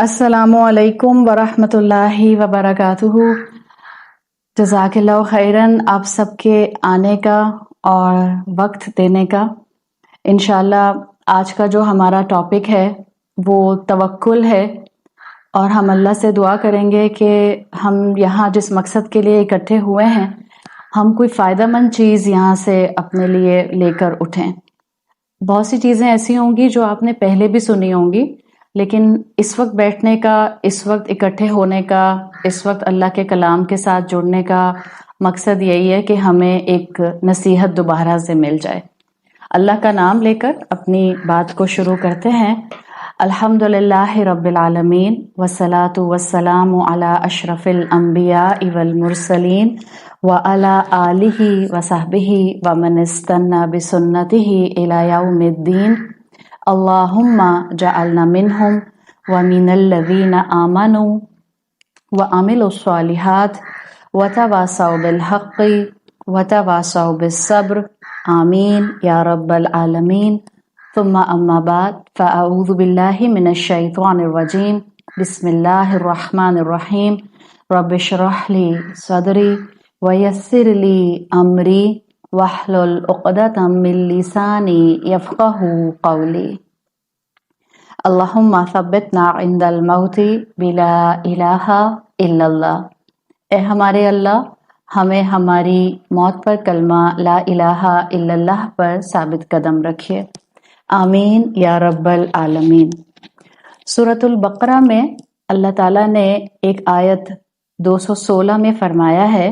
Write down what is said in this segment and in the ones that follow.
السلام علیکم ورحمۃ اللہ وبرکاتہ۔ جزاک اللہ خیرن آپ سب کے آنے کا اور وقت دینے کا۔ انشاءاللہ آج کا جو ہمارا ٹاپک ہے وہ توکل ہے، اور ہم اللہ سے دعا کریں گے کہ ہم یہاں جس مقصد کے لیے اکٹھے ہوئے ہیں ہم کوئی فائدہ مند چیز یہاں سے اپنے لیے لے کر اٹھیں۔ بہت سی چیزیں ایسی ہوں گی جو آپ نے پہلے بھی سنی ہوں گی، لیکن اس وقت بیٹھنے کا، اس وقت اکٹھے ہونے کا، اس وقت اللہ کے کلام کے ساتھ جڑنے کا مقصد یہی ہے کہ ہمیں ایک نصیحت دوبارہ سے مل جائے۔ اللہ کا نام لے کر اپنی بات کو شروع کرتے ہیں۔ الحمدللہ رب العالمین والصلاة والسلام علی اشرف الانبیاء والمرسلین وعلی آلہ وصحبہ ومن استنى بسنتہ الی یوم الدین۔ اللہم جعلنا منہم ومن الذین آمنوا وعملوا الصالحات وتواصوا بالحق وتواصوا بالصبر، آمین یا رب العالمین۔ ثم اما بعد فاعوذ باللہ من الشیطان الرجیم، بسم اللہ الرحمن الرحیم۔ رب اشرح لی صدری ویسر لی امری واحلل عقدۃ من لسانی یفقہوا قولی۔ اللہم ثبتنا عند الموت بلا الہ الا اللہ۔ اے ہمارے اللہ، ہمیں ہماری موت پر کلمہ لا الہ الا اللہ پر ثابت قدم رکھیے، آمین یا رب العالمین۔ سورۃ البقرہ میں اللہ تعالیٰ نے ایک آیت 216 میں فرمایا ہے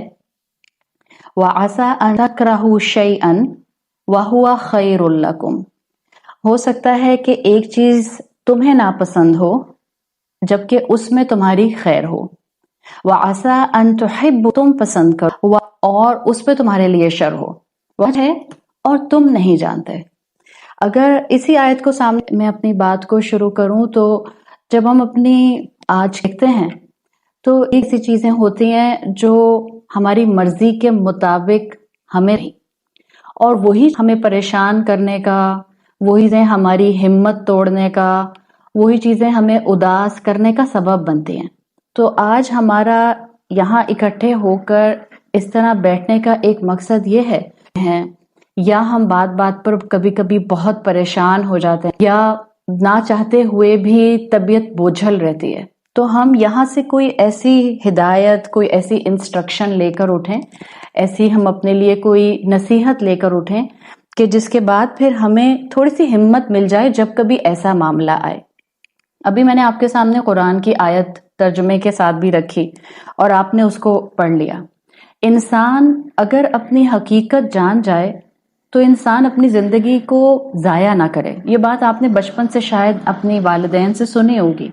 وَعَسَىٰ أَن تَكْرَهُوا شَيْئًا وَهُوَ خَيْرٌ لَكُمْ۔ ہو سکتا ہے کہ ایک چیز تمہیں ناپسند ہو جبکہ اس میں تمہاری خیر ہو۔ وَعَسَىٰ أَن تُحِبُّوا، تم پسند کرو اور اس پہ تمہارے لیے شر ہو، وہ ہے اور تم نہیں جانتے۔ اگر اسی آیت کو سامنے میں اپنی بات کو شروع کروں تو جب ہم اپنی آج دیکھتے ہیں تو ایسی چیزیں ہوتی ہیں جو ہماری مرضی کے مطابق ہمیں اور وہی ہمیں پریشان کرنے کا، وہی چیزیں ہماری ہمت توڑنے کا، وہی چیزیں ہمیں اداس کرنے کا سبب بنتی ہیں۔ تو آج ہمارا یہاں اکٹھے ہو کر اس طرح بیٹھنے کا ایک مقصد یہ ہے یا ہم بات بات پر کبھی کبھی بہت پریشان ہو جاتے ہیں یا نہ چاہتے ہوئے بھی طبیعت بوجھل رہتی ہے، تو ہم یہاں سے کوئی ایسی ہدایت، کوئی ایسی انسٹرکشن لے کر اٹھیں، ایسی ہم اپنے لیے کوئی نصیحت لے کر اٹھیں کہ جس کے بعد پھر ہمیں تھوڑی سی ہمت مل جائے جب کبھی ایسا معاملہ آئے۔ ابھی میں نے آپ کے سامنے قرآن کی آیت ترجمے کے ساتھ بھی رکھی اور آپ نے اس کو پڑھ لیا۔ انسان اگر اپنی حقیقت جان جائے تو انسان اپنی زندگی کو ضائع نہ کرے۔ یہ بات آپ نے بچپن سے شاید اپنی والدین سے سنی ہوگی۔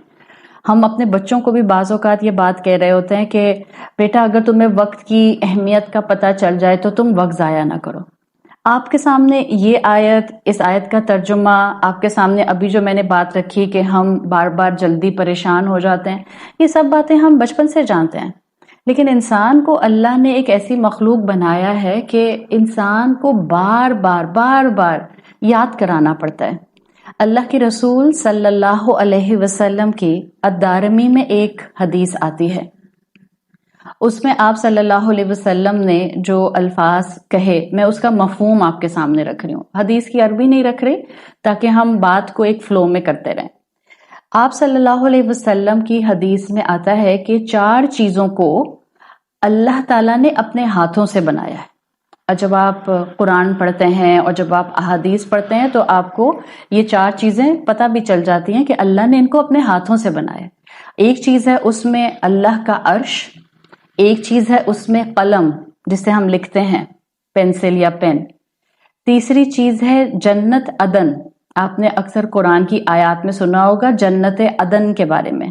ہم اپنے بچوں کو بھی بعض اوقات یہ بات کہہ رہے ہوتے ہیں کہ بیٹا اگر تمہیں وقت کی اہمیت کا پتہ چل جائے تو تم وقت ضائع نہ کرو۔ آپ کے سامنے یہ آیت، اس آیت کا ترجمہ، آپ کے سامنے ابھی جو میں نے بات رکھی کہ ہم بار بار جلدی پریشان ہو جاتے ہیں، یہ سب باتیں ہم بچپن سے جانتے ہیں، لیکن انسان کو اللہ نے ایک ایسی مخلوق بنایا ہے کہ انسان کو بار بار یاد کرانا پڑتا ہے۔ اللہ کے رسول صلی اللہ علیہ وسلم کی الدارمی میں ایک حدیث آتی ہے، اس میں آپ صلی اللہ علیہ وسلم نے جو الفاظ کہے میں اس کا مفہوم آپ کے سامنے رکھ رہی ہوں، حدیث کی عربی نہیں رکھ رہی تاکہ ہم بات کو ایک فلو میں کرتے رہیں۔ آپ صلی اللہ علیہ وسلم کی حدیث میں آتا ہے کہ 4 چیزوں کو اللہ تعالیٰ نے اپنے ہاتھوں سے بنایا ہے۔ اور جب آپ قرآن پڑھتے ہیں اور جب آپ احادیث پڑھتے ہیں تو آپ کو یہ 4 چیزیں پتہ بھی چل جاتی ہیں کہ اللہ نے ان کو اپنے ہاتھوں سے بنایا ہے۔ ایک چیز ہے اس میں اللہ کا عرش، ایک چیز ہے اس میں قلم جس سے ہم لکھتے ہیں، پینسل یا پین، تیسری چیز ہے جنت عدن۔ آپ نے اکثر قرآن کی آیات میں سنا ہوگا جنت عدن کے بارے میں۔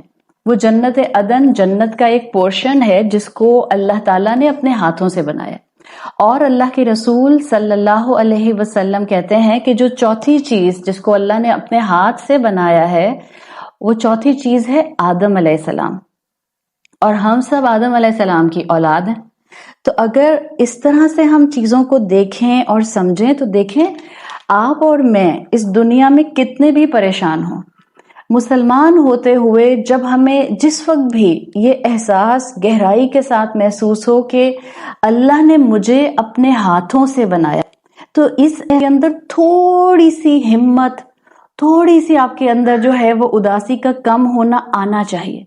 وہ جنت عدن جنت کا ایک پورشن ہے جس کو اللہ تعالیٰ نے اپنے ہاتھوں سے بنایا۔ اور اللہ کے رسول صلی اللہ علیہ وسلم کہتے ہیں کہ جو چوتھی چیز جس کو اللہ نے اپنے ہاتھ سے بنایا ہے وہ چوتھی چیز ہے آدم علیہ السلام، اور ہم سب آدم علیہ السلام کی اولاد ہیں۔ تو اگر اس طرح سے ہم چیزوں کو دیکھیں اور سمجھیں تو دیکھیں آپ اور میں اس دنیا میں کتنے بھی پریشان ہوں، مسلمان ہوتے ہوئے جب ہمیں جس وقت بھی یہ احساس گہرائی کے ساتھ محسوس ہو کہ اللہ نے مجھے اپنے ہاتھوں سے بنایا، تو اس کے اندر تھوڑی سی ہمت، تھوڑی سی آپ کے اندر جو ہے وہ اداسی کا کم ہونا آنا چاہیے۔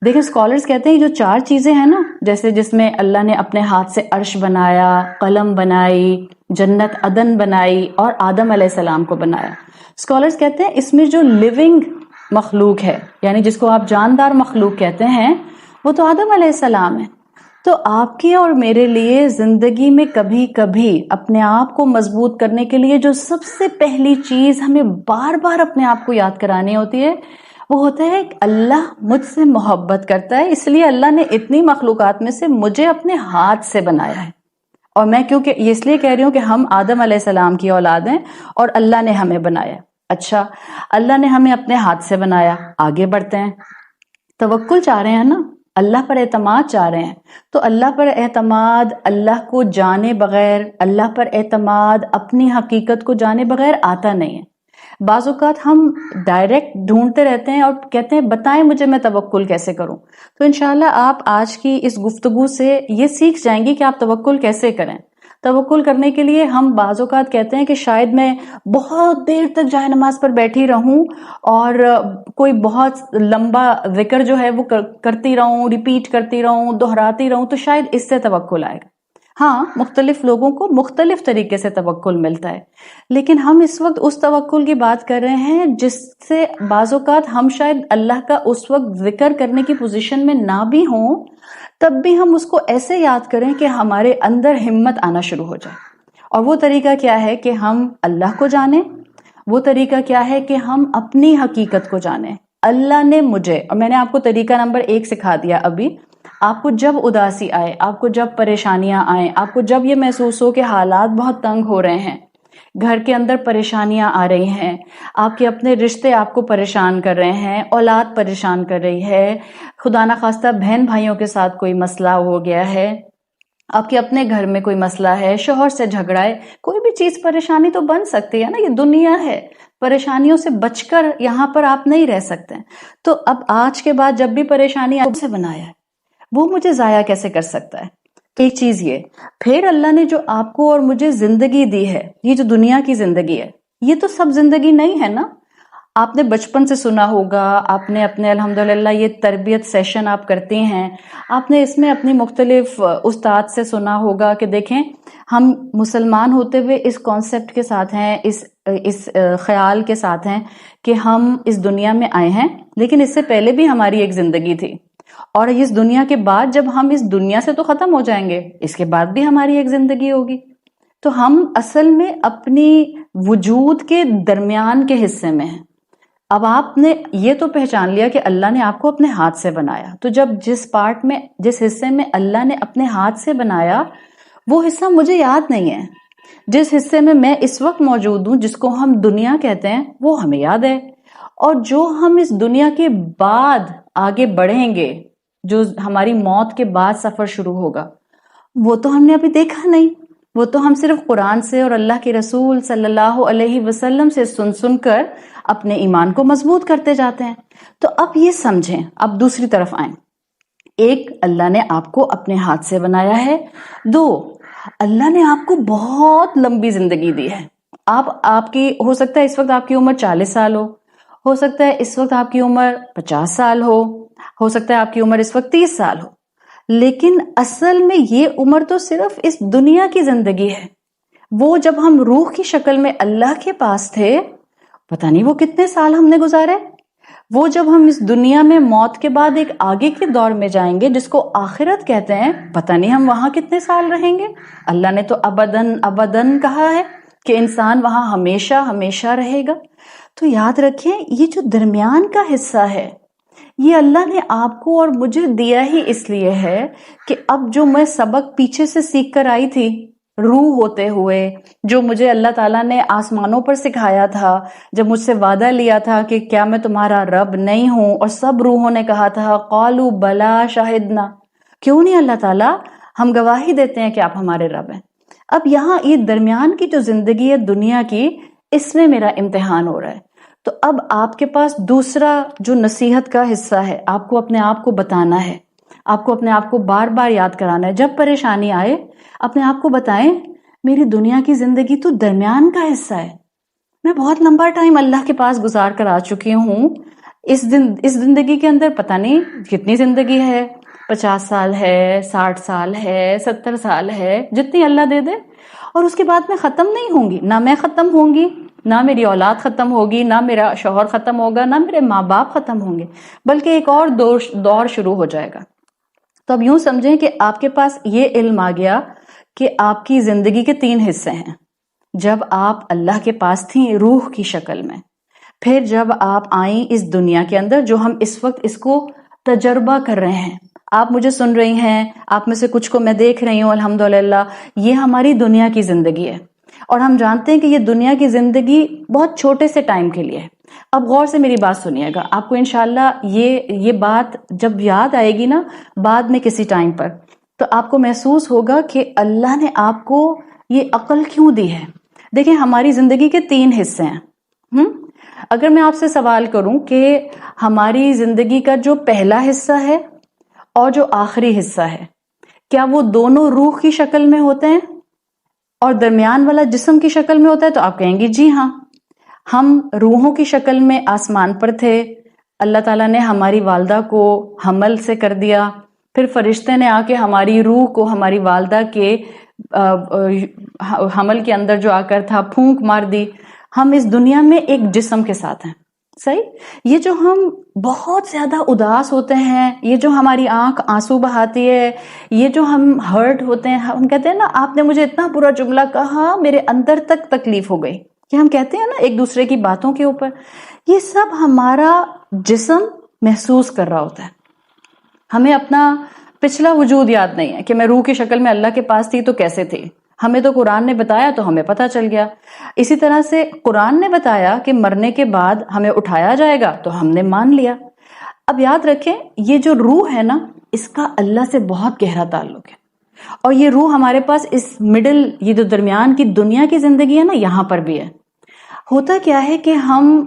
دیکھیں اسکالرز کہتے ہیں جو 4 چیزیں ہیں نا، جیسے جس میں اللہ نے اپنے ہاتھ سے عرش بنایا، قلم بنائی، جنت عدن بنائی اور آدم علیہ السلام کو بنایا۔ اسکالرز کہتے ہیں اس میں جو لیونگ مخلوق ہے، یعنی جس کو آپ جاندار مخلوق کہتے ہیں، وہ تو آدم علیہ السلام ہے۔ تو آپ کے اور میرے لیے زندگی میں کبھی کبھی اپنے آپ کو مضبوط کرنے کے لیے جو سب سے پہلی چیز ہمیں بار بار اپنے آپ کو یاد کرانی ہوتی ہے، وہ ہوتا ہے کہ اللہ مجھ سے محبت کرتا ہے، اس لیے اللہ نے اتنی مخلوقات میں سے مجھے اپنے ہاتھ سے بنایا ہے۔ اور میں کیونکہ یہ اس لیے کہہ رہی ہوں کہ ہم آدم علیہ السلام کی اولاد ہیں اور اللہ نے ہمیں بنایا۔ اچھا، اللہ نے ہمیں اپنے ہاتھ سے بنایا، آگے بڑھتے ہیں۔ توکل چاہ رہے ہیں نا، اللہ پر اعتماد چاہ رہے ہیں، تو اللہ پر اعتماد اللہ کو جانے بغیر، اللہ پر اعتماد اپنی حقیقت کو جانے بغیر آتا نہیں ہے۔ بعض اوقات ہم ڈائریکٹ ڈھونڈتے رہتے ہیں اور کہتے ہیں بتائیں مجھے میں توکل کیسے کروں۔ تو انشاءاللہ آپ آج کی اس گفتگو سے یہ سیکھ جائیں گی کہ آپ توکل کیسے کریں۔ توکل کرنے کے لیے ہم بعض اوقات کہتے ہیں کہ شاید میں بہت دیر تک جائے نماز پر بیٹھی رہوں اور کوئی بہت لمبا ذکر جو ہے وہ کرتی رہوں، ریپیٹ کرتی رہوں، دہراتی رہوں، تو شاید اس سے توکل آئے گا۔ ہاں، مختلف لوگوں کو مختلف طریقے سے توکل ملتا ہے، لیکن ہم اس وقت اس توکل کی بات کر رہے ہیں جس سے بعض اوقات ہم شاید اللہ کا اس وقت ذکر کرنے کی پوزیشن میں نہ بھی ہوں، تب بھی ہم اس کو ایسے یاد کریں کہ ہمارے اندر ہمت آنا شروع ہو جائے۔ اور وہ طریقہ کیا ہے کہ ہم اللہ کو جانیں، وہ طریقہ کیا ہے کہ ہم اپنی حقیقت کو جانیں۔ اللہ نے مجھے، اور میں نے آپ کو طریقہ نمبر 1 سکھا دیا ابھی، آپ کو جب اداسی آئے، آپ کو جب پریشانیاں آئیں، آپ کو جب یہ محسوس ہو کہ حالات بہت تنگ ہو رہے ہیں، گھر کے اندر پریشانیاں آ رہی ہیں، آپ کے اپنے رشتے آپ کو پریشان کر رہے ہیں، اولاد پریشان کر رہی ہے، خدا نخواستہ بہن بھائیوں کے ساتھ کوئی مسئلہ ہو گیا ہے، آپ کے اپنے گھر میں کوئی مسئلہ ہے، شوہر سے جھگڑا ہے، کوئی بھی چیز پریشانی تو بن سکتی ہے نا، یہ دنیا ہے، پریشانیوں سے بچ کر یہاں پر آپ نہیں رہ سکتے۔ تو اب آج کے بعد جب بھی پریشانی آپ سے بنایا ہے، وہ مجھے ضائع کیسے کر سکتا ہے؟ ایک چیز یہ، پھر اللہ نے جو آپ کو اور مجھے زندگی دی ہے، یہ جو دنیا کی زندگی ہے، یہ تو سب زندگی نہیں ہے نا۔ آپ نے بچپن سے سنا ہوگا، آپ نے اپنے الحمدللہ یہ تربیت سیشن آپ کرتی ہیں، آپ نے اس میں اپنی مختلف استاد سے سنا ہوگا کہ دیکھیں ہم مسلمان ہوتے ہوئے اس کانسیپٹ کے ساتھ ہیں، اس خیال کے ساتھ ہیں کہ ہم اس دنیا میں آئے ہیں، لیکن اس سے پہلے بھی ہماری ایک زندگی تھی، اور اس دنیا کے بعد جب ہم اس دنیا سے تو ختم ہو جائیں گے، اس کے بعد بھی ہماری ایک زندگی ہوگی۔ تو ہم اصل میں اپنی وجود کے درمیان کے حصے میں ہیں۔ اب آپ نے یہ تو پہچان لیا کہ اللہ نے آپ کو اپنے ہاتھ سے بنایا، تو جب جس حصے میں اللہ نے اپنے ہاتھ سے بنایا، وہ حصہ مجھے یاد نہیں ہے۔ جس حصے میں میں اس وقت موجود ہوں، جس کو ہم دنیا کہتے ہیں، وہ ہمیں یاد ہے۔ اور جو ہم اس دنیا کے بعد آگے بڑھیں گے، جو ہماری موت کے بعد سفر شروع ہوگا، وہ تو ہم نے ابھی دیکھا نہیں، وہ تو ہم صرف قرآن سے اور اللہ کے رسول صلی اللہ علیہ وسلم سے سن کر اپنے ایمان کو مضبوط کرتے جاتے ہیں۔ تو اب یہ سمجھیں، اب دوسری طرف آئیں۔ ایک، اللہ نے آپ کو اپنے ہاتھ سے بنایا ہے۔ 2، اللہ نے آپ کو بہت لمبی زندگی دی ہے۔ آپ کی ہو سکتا ہے اس وقت آپ کی عمر 40 سال ہو سکتا ہے اس وقت آپ کی عمر 50 سال ہو سکتا ہے آپ کی عمر اس وقت 30 سال ہو، لیکن اصل میں یہ عمر تو صرف اس دنیا کی زندگی ہے۔ وہ جب ہم روح کی شکل میں اللہ کے پاس تھے، پتہ نہیں وہ کتنے سال ہم نے گزارے۔ وہ جب ہم اس دنیا میں موت کے بعد ایک آگے کے دور میں جائیں گے جس کو آخرت کہتے ہیں، پتہ نہیں ہم وہاں کتنے سال رہیں گے۔ اللہ نے تو ابدن ابدن کہا ہے کہ انسان وہاں ہمیشہ ہمیشہ رہے گا۔ تو یاد رکھیں، یہ جو درمیان کا حصہ ہے، یہ اللہ نے آپ کو اور مجھے دیا ہی اس لیے ہے کہ اب جو میں سبق پیچھے سے سیکھ کر آئی تھی، روح ہوتے ہوئے، جو مجھے اللہ تعالیٰ نے آسمانوں پر سکھایا تھا، جب مجھ سے وعدہ لیا تھا کہ کیا میں تمہارا رب نہیں ہوں، اور سب روحوں نے کہا تھا قالوا بلا شاہدنا، کیوں نہیں اللہ تعالیٰ، ہم گواہی دیتے ہیں کہ آپ ہمارے رب ہیں۔ اب یہاں یہ درمیان کی جو زندگی ہے دنیا کی، اس میں میرا امتحان ہو رہا ہے۔ تو اب آپ کے پاس دوسرا جو نصیحت کا حصہ ہے، آپ کو اپنے آپ کو بتانا ہے، آپ کو اپنے آپ کو بار بار یاد کرانا ہے. جب پریشانی آئے اپنے آپ کو بتائیں میری دنیا کی زندگی تو درمیان کا حصہ ہے، میں بہت لمبا ٹائم اللہ کے پاس گزار کر آ چکی ہوں. اس زندگی کے اندر پتہ نہیں کتنی زندگی ہے، 50 سال ہے، 60 سال ہے، 70 سال ہے، جتنی اللہ دے دے. اور اس کے بعد میں ختم نہیں ہوں گی، نہ میں ختم ہوں گی، نہ میری اولاد ختم ہوگی، نہ میرا شوہر ختم ہوگا، نہ میرے ماں باپ ختم ہوں گے، بلکہ ایک اور دور شروع ہو جائے گا. تو اب یوں سمجھیں کہ آپ کے پاس یہ علم آ گیا کہ آپ کی زندگی کے 3 حصے ہیں. جب آپ اللہ کے پاس تھیں روح کی شکل میں، پھر جب آپ آئیں اس دنیا کے اندر جو ہم اس وقت اس کو تجربہ کر رہے ہیں، آپ مجھے سن رہی ہیں، آپ میں سے کچھ کو میں دیکھ رہی ہوں، الحمدللہ یہ ہماری دنیا کی زندگی ہے. اور ہم جانتے ہیں کہ یہ دنیا کی زندگی بہت چھوٹے سے ٹائم کے لیے ہے. اب غور سے میری بات سنیے گا، آپ کو انشاءاللہ یہ بات جب یاد آئے گی نا بعد میں کسی ٹائم پر، تو آپ کو محسوس ہوگا کہ اللہ نے آپ کو یہ عقل کیوں دی ہے. دیکھیں ہماری زندگی کے 3 حصے ہیں. اگر میں آپ سے سوال کروں کہ ہماری زندگی کا جو پہلا حصہ ہے اور جو آخری حصہ ہے، کیا وہ دونوں روح کی شکل میں ہوتے ہیں اور درمیان والا جسم کی شکل میں ہوتا ہے؟ تو آپ کہیں گے جی ہاں، ہم روحوں کی شکل میں آسمان پر تھے، اللہ تعالیٰ نے ہماری والدہ کو حمل سے کر دیا، پھر فرشتے نے آ کے ہماری روح کو ہماری والدہ کے حمل کے اندر جو آ کر تھا پھونک مار دی. ہم اس دنیا میں ایک جسم کے ساتھ ہیں. صحیح؟ یہ جو ہم بہت زیادہ اداس ہوتے ہیں، یہ جو ہماری آنکھ آنسو بہاتی ہے، یہ جو ہم ہرٹ ہوتے ہیں، ہم کہتے ہیں نا آپ نے مجھے اتنا برا جملہ کہا میرے اندر تک تکلیف ہو گئی، کہ ہم کہتے ہیں نا ایک دوسرے کی باتوں کے اوپر، یہ سب ہمارا جسم محسوس کر رہا ہوتا ہے. ہمیں اپنا پچھلا وجود یاد نہیں ہے کہ میں روح کی شکل میں اللہ کے پاس تھی تو کیسے تھی. ہمیں تو قرآن نے بتایا تو ہمیں پتہ چل گیا. اسی طرح سے قرآن نے بتایا کہ مرنے کے بعد ہمیں اٹھایا جائے گا تو ہم نے مان لیا. اب یاد رکھیں یہ جو روح ہے نا اس کا اللہ سے بہت گہرا تعلق ہے، اور یہ روح ہمارے پاس اس مڈل، یہ جو درمیان کی دنیا کی زندگی ہے نا یہاں پر بھی ہے. ہوتا کیا ہے کہ ہم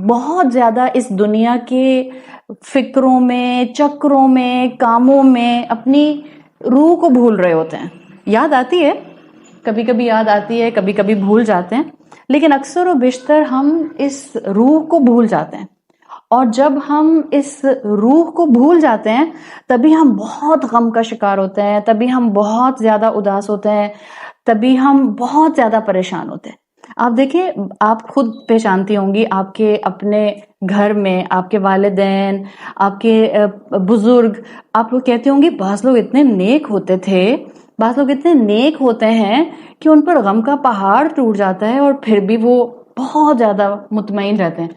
بہت زیادہ اس دنیا کے فکروں میں، چکروں میں، کاموں میں اپنی روح کو بھول رہے ہوتے ہیں. یاد آتی ہے، کبھی کبھی یاد آتی ہے، کبھی کبھی بھول جاتے ہیں، لیکن اکثر و بیشتر ہم اس روح کو بھول جاتے ہیں. اور جب ہم اس روح کو بھول جاتے ہیں تبھی ہم بہت غم کا شکار ہوتے ہیں، تبھی ہم بہت زیادہ اداس ہوتے ہیں، تبھی ہم بہت زیادہ پریشان ہوتے ہیں. آپ دیکھیں، آپ خود پہچانتی ہوں گی آپ کے اپنے گھر میں آپ کے والدین، آپ کے بزرگ، آپ لوگ کہتے ہوں گے بعض لوگ اتنے نیک ہوتے تھے، بعض لوگ اتنے نیک ہوتے ہیں کہ ان پر غم کا پہاڑ ٹوٹ جاتا ہے اور پھر بھی وہ بہت زیادہ مطمئن رہتے ہیں،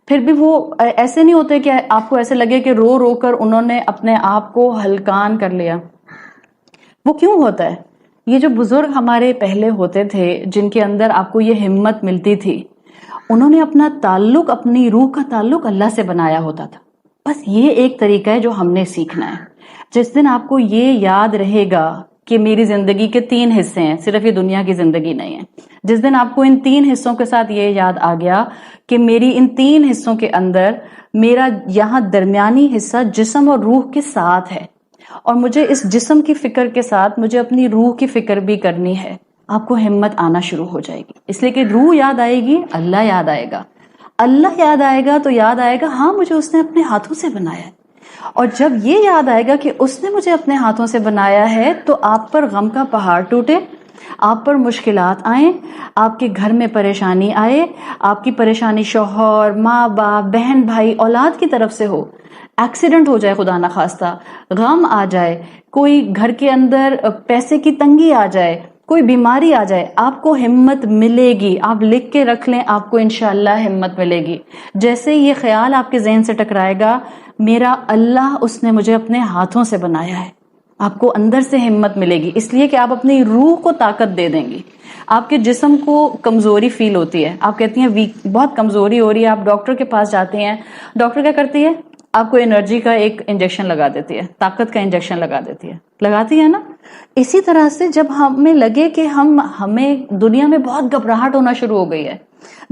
پھر بھی وہ ایسے نہیں ہوتے کہ آپ کو ایسے لگے کہ رو رو کر انہوں نے اپنے آپ کو ہلکان کر لیا. وہ کیوں ہوتا ہے؟ یہ جو بزرگ ہمارے پہلے ہوتے تھے جن کے اندر آپ کو یہ ہمت ملتی تھی، انہوں نے اپنا تعلق، اپنی روح کا تعلق اللہ سے بنایا ہوتا تھا. بس یہ ایک طریقہ ہے جو ہم نے سیکھنا ہے. جس دن آپ کو یہ یاد رہے گا کہ میری زندگی کے 3 حصے ہیں، صرف یہ دنیا کی زندگی نہیں ہے، جس دن آپ کو ان 3 حصوں کے ساتھ یہ یاد آ گیا کہ میری ان 3 حصوں کے اندر میرا یہاں درمیانی حصہ جسم اور روح کے ساتھ ہے، اور مجھے اس جسم کی فکر کے ساتھ مجھے اپنی روح کی فکر بھی کرنی ہے، آپ کو ہمت آنا شروع ہو جائے گی. اس لیے کہ روح یاد آئے گی، اللہ یاد آئے گا. اللہ یاد آئے گا تو یاد آئے گا ہاں مجھے اس نے اپنے ہاتھوں سے بنایا ہے. اور جب یہ یاد آئے گا کہ اس نے مجھے اپنے ہاتھوں سے بنایا ہے تو آپ پر غم کا پہاڑ ٹوٹے، آپ پر مشکلات آئیں، آپ کے گھر میں پریشانی آئے، آپ کی پریشانی شوہر، ماں باپ، بہن بھائی، اولاد کی طرف سے ہو، ایکسیڈنٹ ہو جائے خدا نخواستہ، غم آ جائے، کوئی گھر کے اندر پیسے کی تنگی آ جائے، کوئی بیماری آ جائے، آپ کو ہمت ملے گی. آپ لکھ کے رکھ لیں، آپ کو انشاءاللہ ہمت ملے گی. جیسے یہ خیال آپ کے ذہن سے ٹکرائے گا میرا اللہ، اس نے مجھے اپنے ہاتھوں سے بنایا ہے، آپ کو اندر سے ہمت ملے گی، اس لیے کہ آپ اپنی روح کو طاقت دے دیں گی. آپ کے جسم کو کمزوری فیل ہوتی ہے، آپ کہتی ہیں ویک، بہت کمزوری ہو رہی ہے، آپ ڈاکٹر کے پاس جاتے ہیں، ڈاکٹر کیا کرتی ہے؟ آپ کو انرجی کا ایک انجیکشن لگا دیتی ہے، طاقت کا انجیکشن لگا دیتی ہے، لگاتی ہے نا. اسی طرح سے جب ہمیں لگے کہ ہمیں دنیا میں بہت گھبراہٹ ہونا شروع ہو گئی ہے،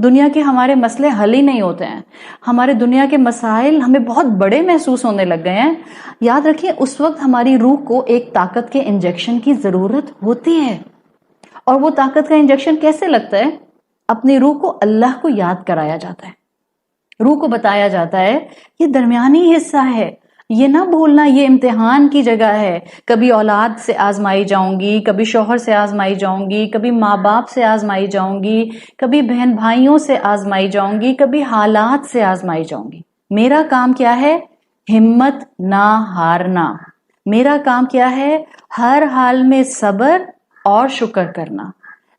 دنیا کے ہمارے مسئلے حل ہی نہیں ہوتے ہیں، ہمارے دنیا کے مسائل ہمیں بہت بڑے محسوس ہونے لگ گئے ہیں، یاد رکھیں اس وقت ہماری روح کو ایک طاقت کے انجیکشن کی ضرورت ہوتی ہے. اور وہ طاقت کا انجیکشن کیسے لگتا ہے؟ اپنی روح کو اللہ کو یاد کرایا جاتا ہے، روح کو بتایا جاتا ہے یہ درمیانی حصہ ہے، یہ نہ بھولنا یہ امتحان کی جگہ ہے، کبھی اولاد سے آزمائی جاؤں گی، کبھی شوہر سے آزمائی جاؤں گی، کبھی ماں باپ سے آزمائی جاؤں گی، کبھی بہن بھائیوں سے آزمائی جاؤں گی، کبھی حالات سے آزمائی جاؤں گی. میرا کام کیا ہے؟ ہمت نہ ہارنا. میرا کام کیا ہے؟ ہر حال میں صبر اور شکر کرنا.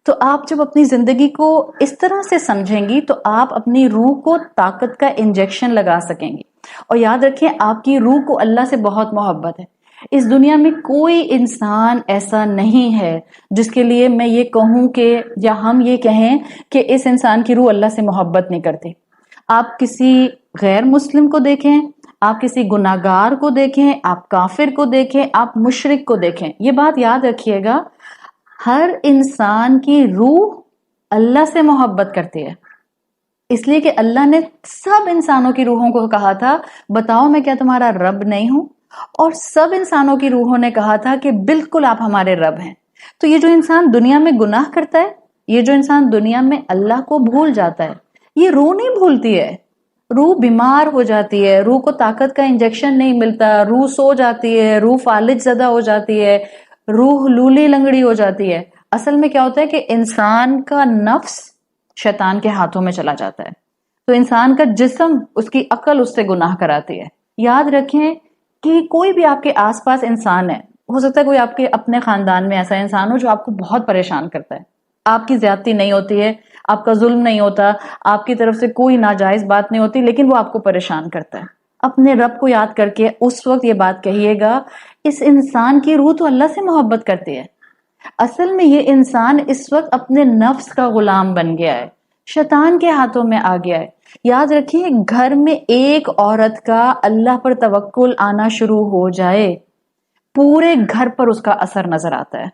تو آپ جب اپنی زندگی کو اس طرح سے سمجھیں گی تو آپ اپنی روح کو طاقت کا انجیکشن لگا سکیں گی. اور یاد رکھیں آپ کی روح کو اللہ سے بہت محبت ہے. اس دنیا میں کوئی انسان ایسا نہیں ہے جس کے لیے میں یہ کہوں کہ یا ہم یہ کہیں کہ اس انسان کی روح اللہ سے محبت نہیں کرتی. آپ کسی غیر مسلم کو دیکھیں، آپ کسی گناہگار کو دیکھیں، آپ کافر کو دیکھیں، آپ مشرک کو دیکھیں، یہ بات یاد رکھیے گا، ہر انسان کی روح اللہ سے محبت کرتی ہے. اس لیے کہ اللہ نے سب انسانوں کی روحوں کو کہا تھا بتاؤ میں کیا تمہارا رب نہیں ہوں، اور سب انسانوں کی روحوں نے کہا تھا کہ بالکل آپ ہمارے رب ہیں. تو یہ جو انسان دنیا میں گناہ کرتا ہے، یہ جو انسان دنیا میں اللہ کو بھول جاتا ہے، یہ روح نہیں بھولتی ہے، روح بیمار ہو جاتی ہے، روح کو طاقت کا انجیکشن نہیں ملتا، روح سو جاتی ہے، روح فالج زدہ ہو جاتی ہے، روح لولی لنگڑی ہو جاتی ہے. اصل میں کیا ہوتا ہے کہ انسان کا نفس شیطان کے ہاتھوں میں چلا جاتا ہے، تو انسان کا جسم، اس کی عقل اس سے گناہ کراتی ہے. یاد رکھیں کہ کوئی بھی آپ کے آس پاس انسان ہے، ہو سکتا ہے کوئی آپ کے اپنے خاندان میں ایسا انسان ہو جو آپ کو بہت پریشان کرتا ہے، آپ کی زیادتی نہیں ہوتی ہے، آپ کا ظلم نہیں ہوتا، آپ کی طرف سے کوئی ناجائز بات نہیں ہوتی، لیکن وہ آپ کو پریشان کرتا ہے. اپنے رب کو یاد کر کے اس وقت یہ بات کہیے گا اس انسان کی روح تو اللہ سے محبت کرتی ہے، اصل میں یہ انسان اس وقت اپنے نفس کا غلام بن گیا ہے، شیطان کے ہاتھوں میں آ گیا ہے. یاد رکھیے گھر میں ایک عورت کا اللہ پر توکل آنا شروع ہو جائے پورے گھر پر اس کا اثر نظر آتا ہے.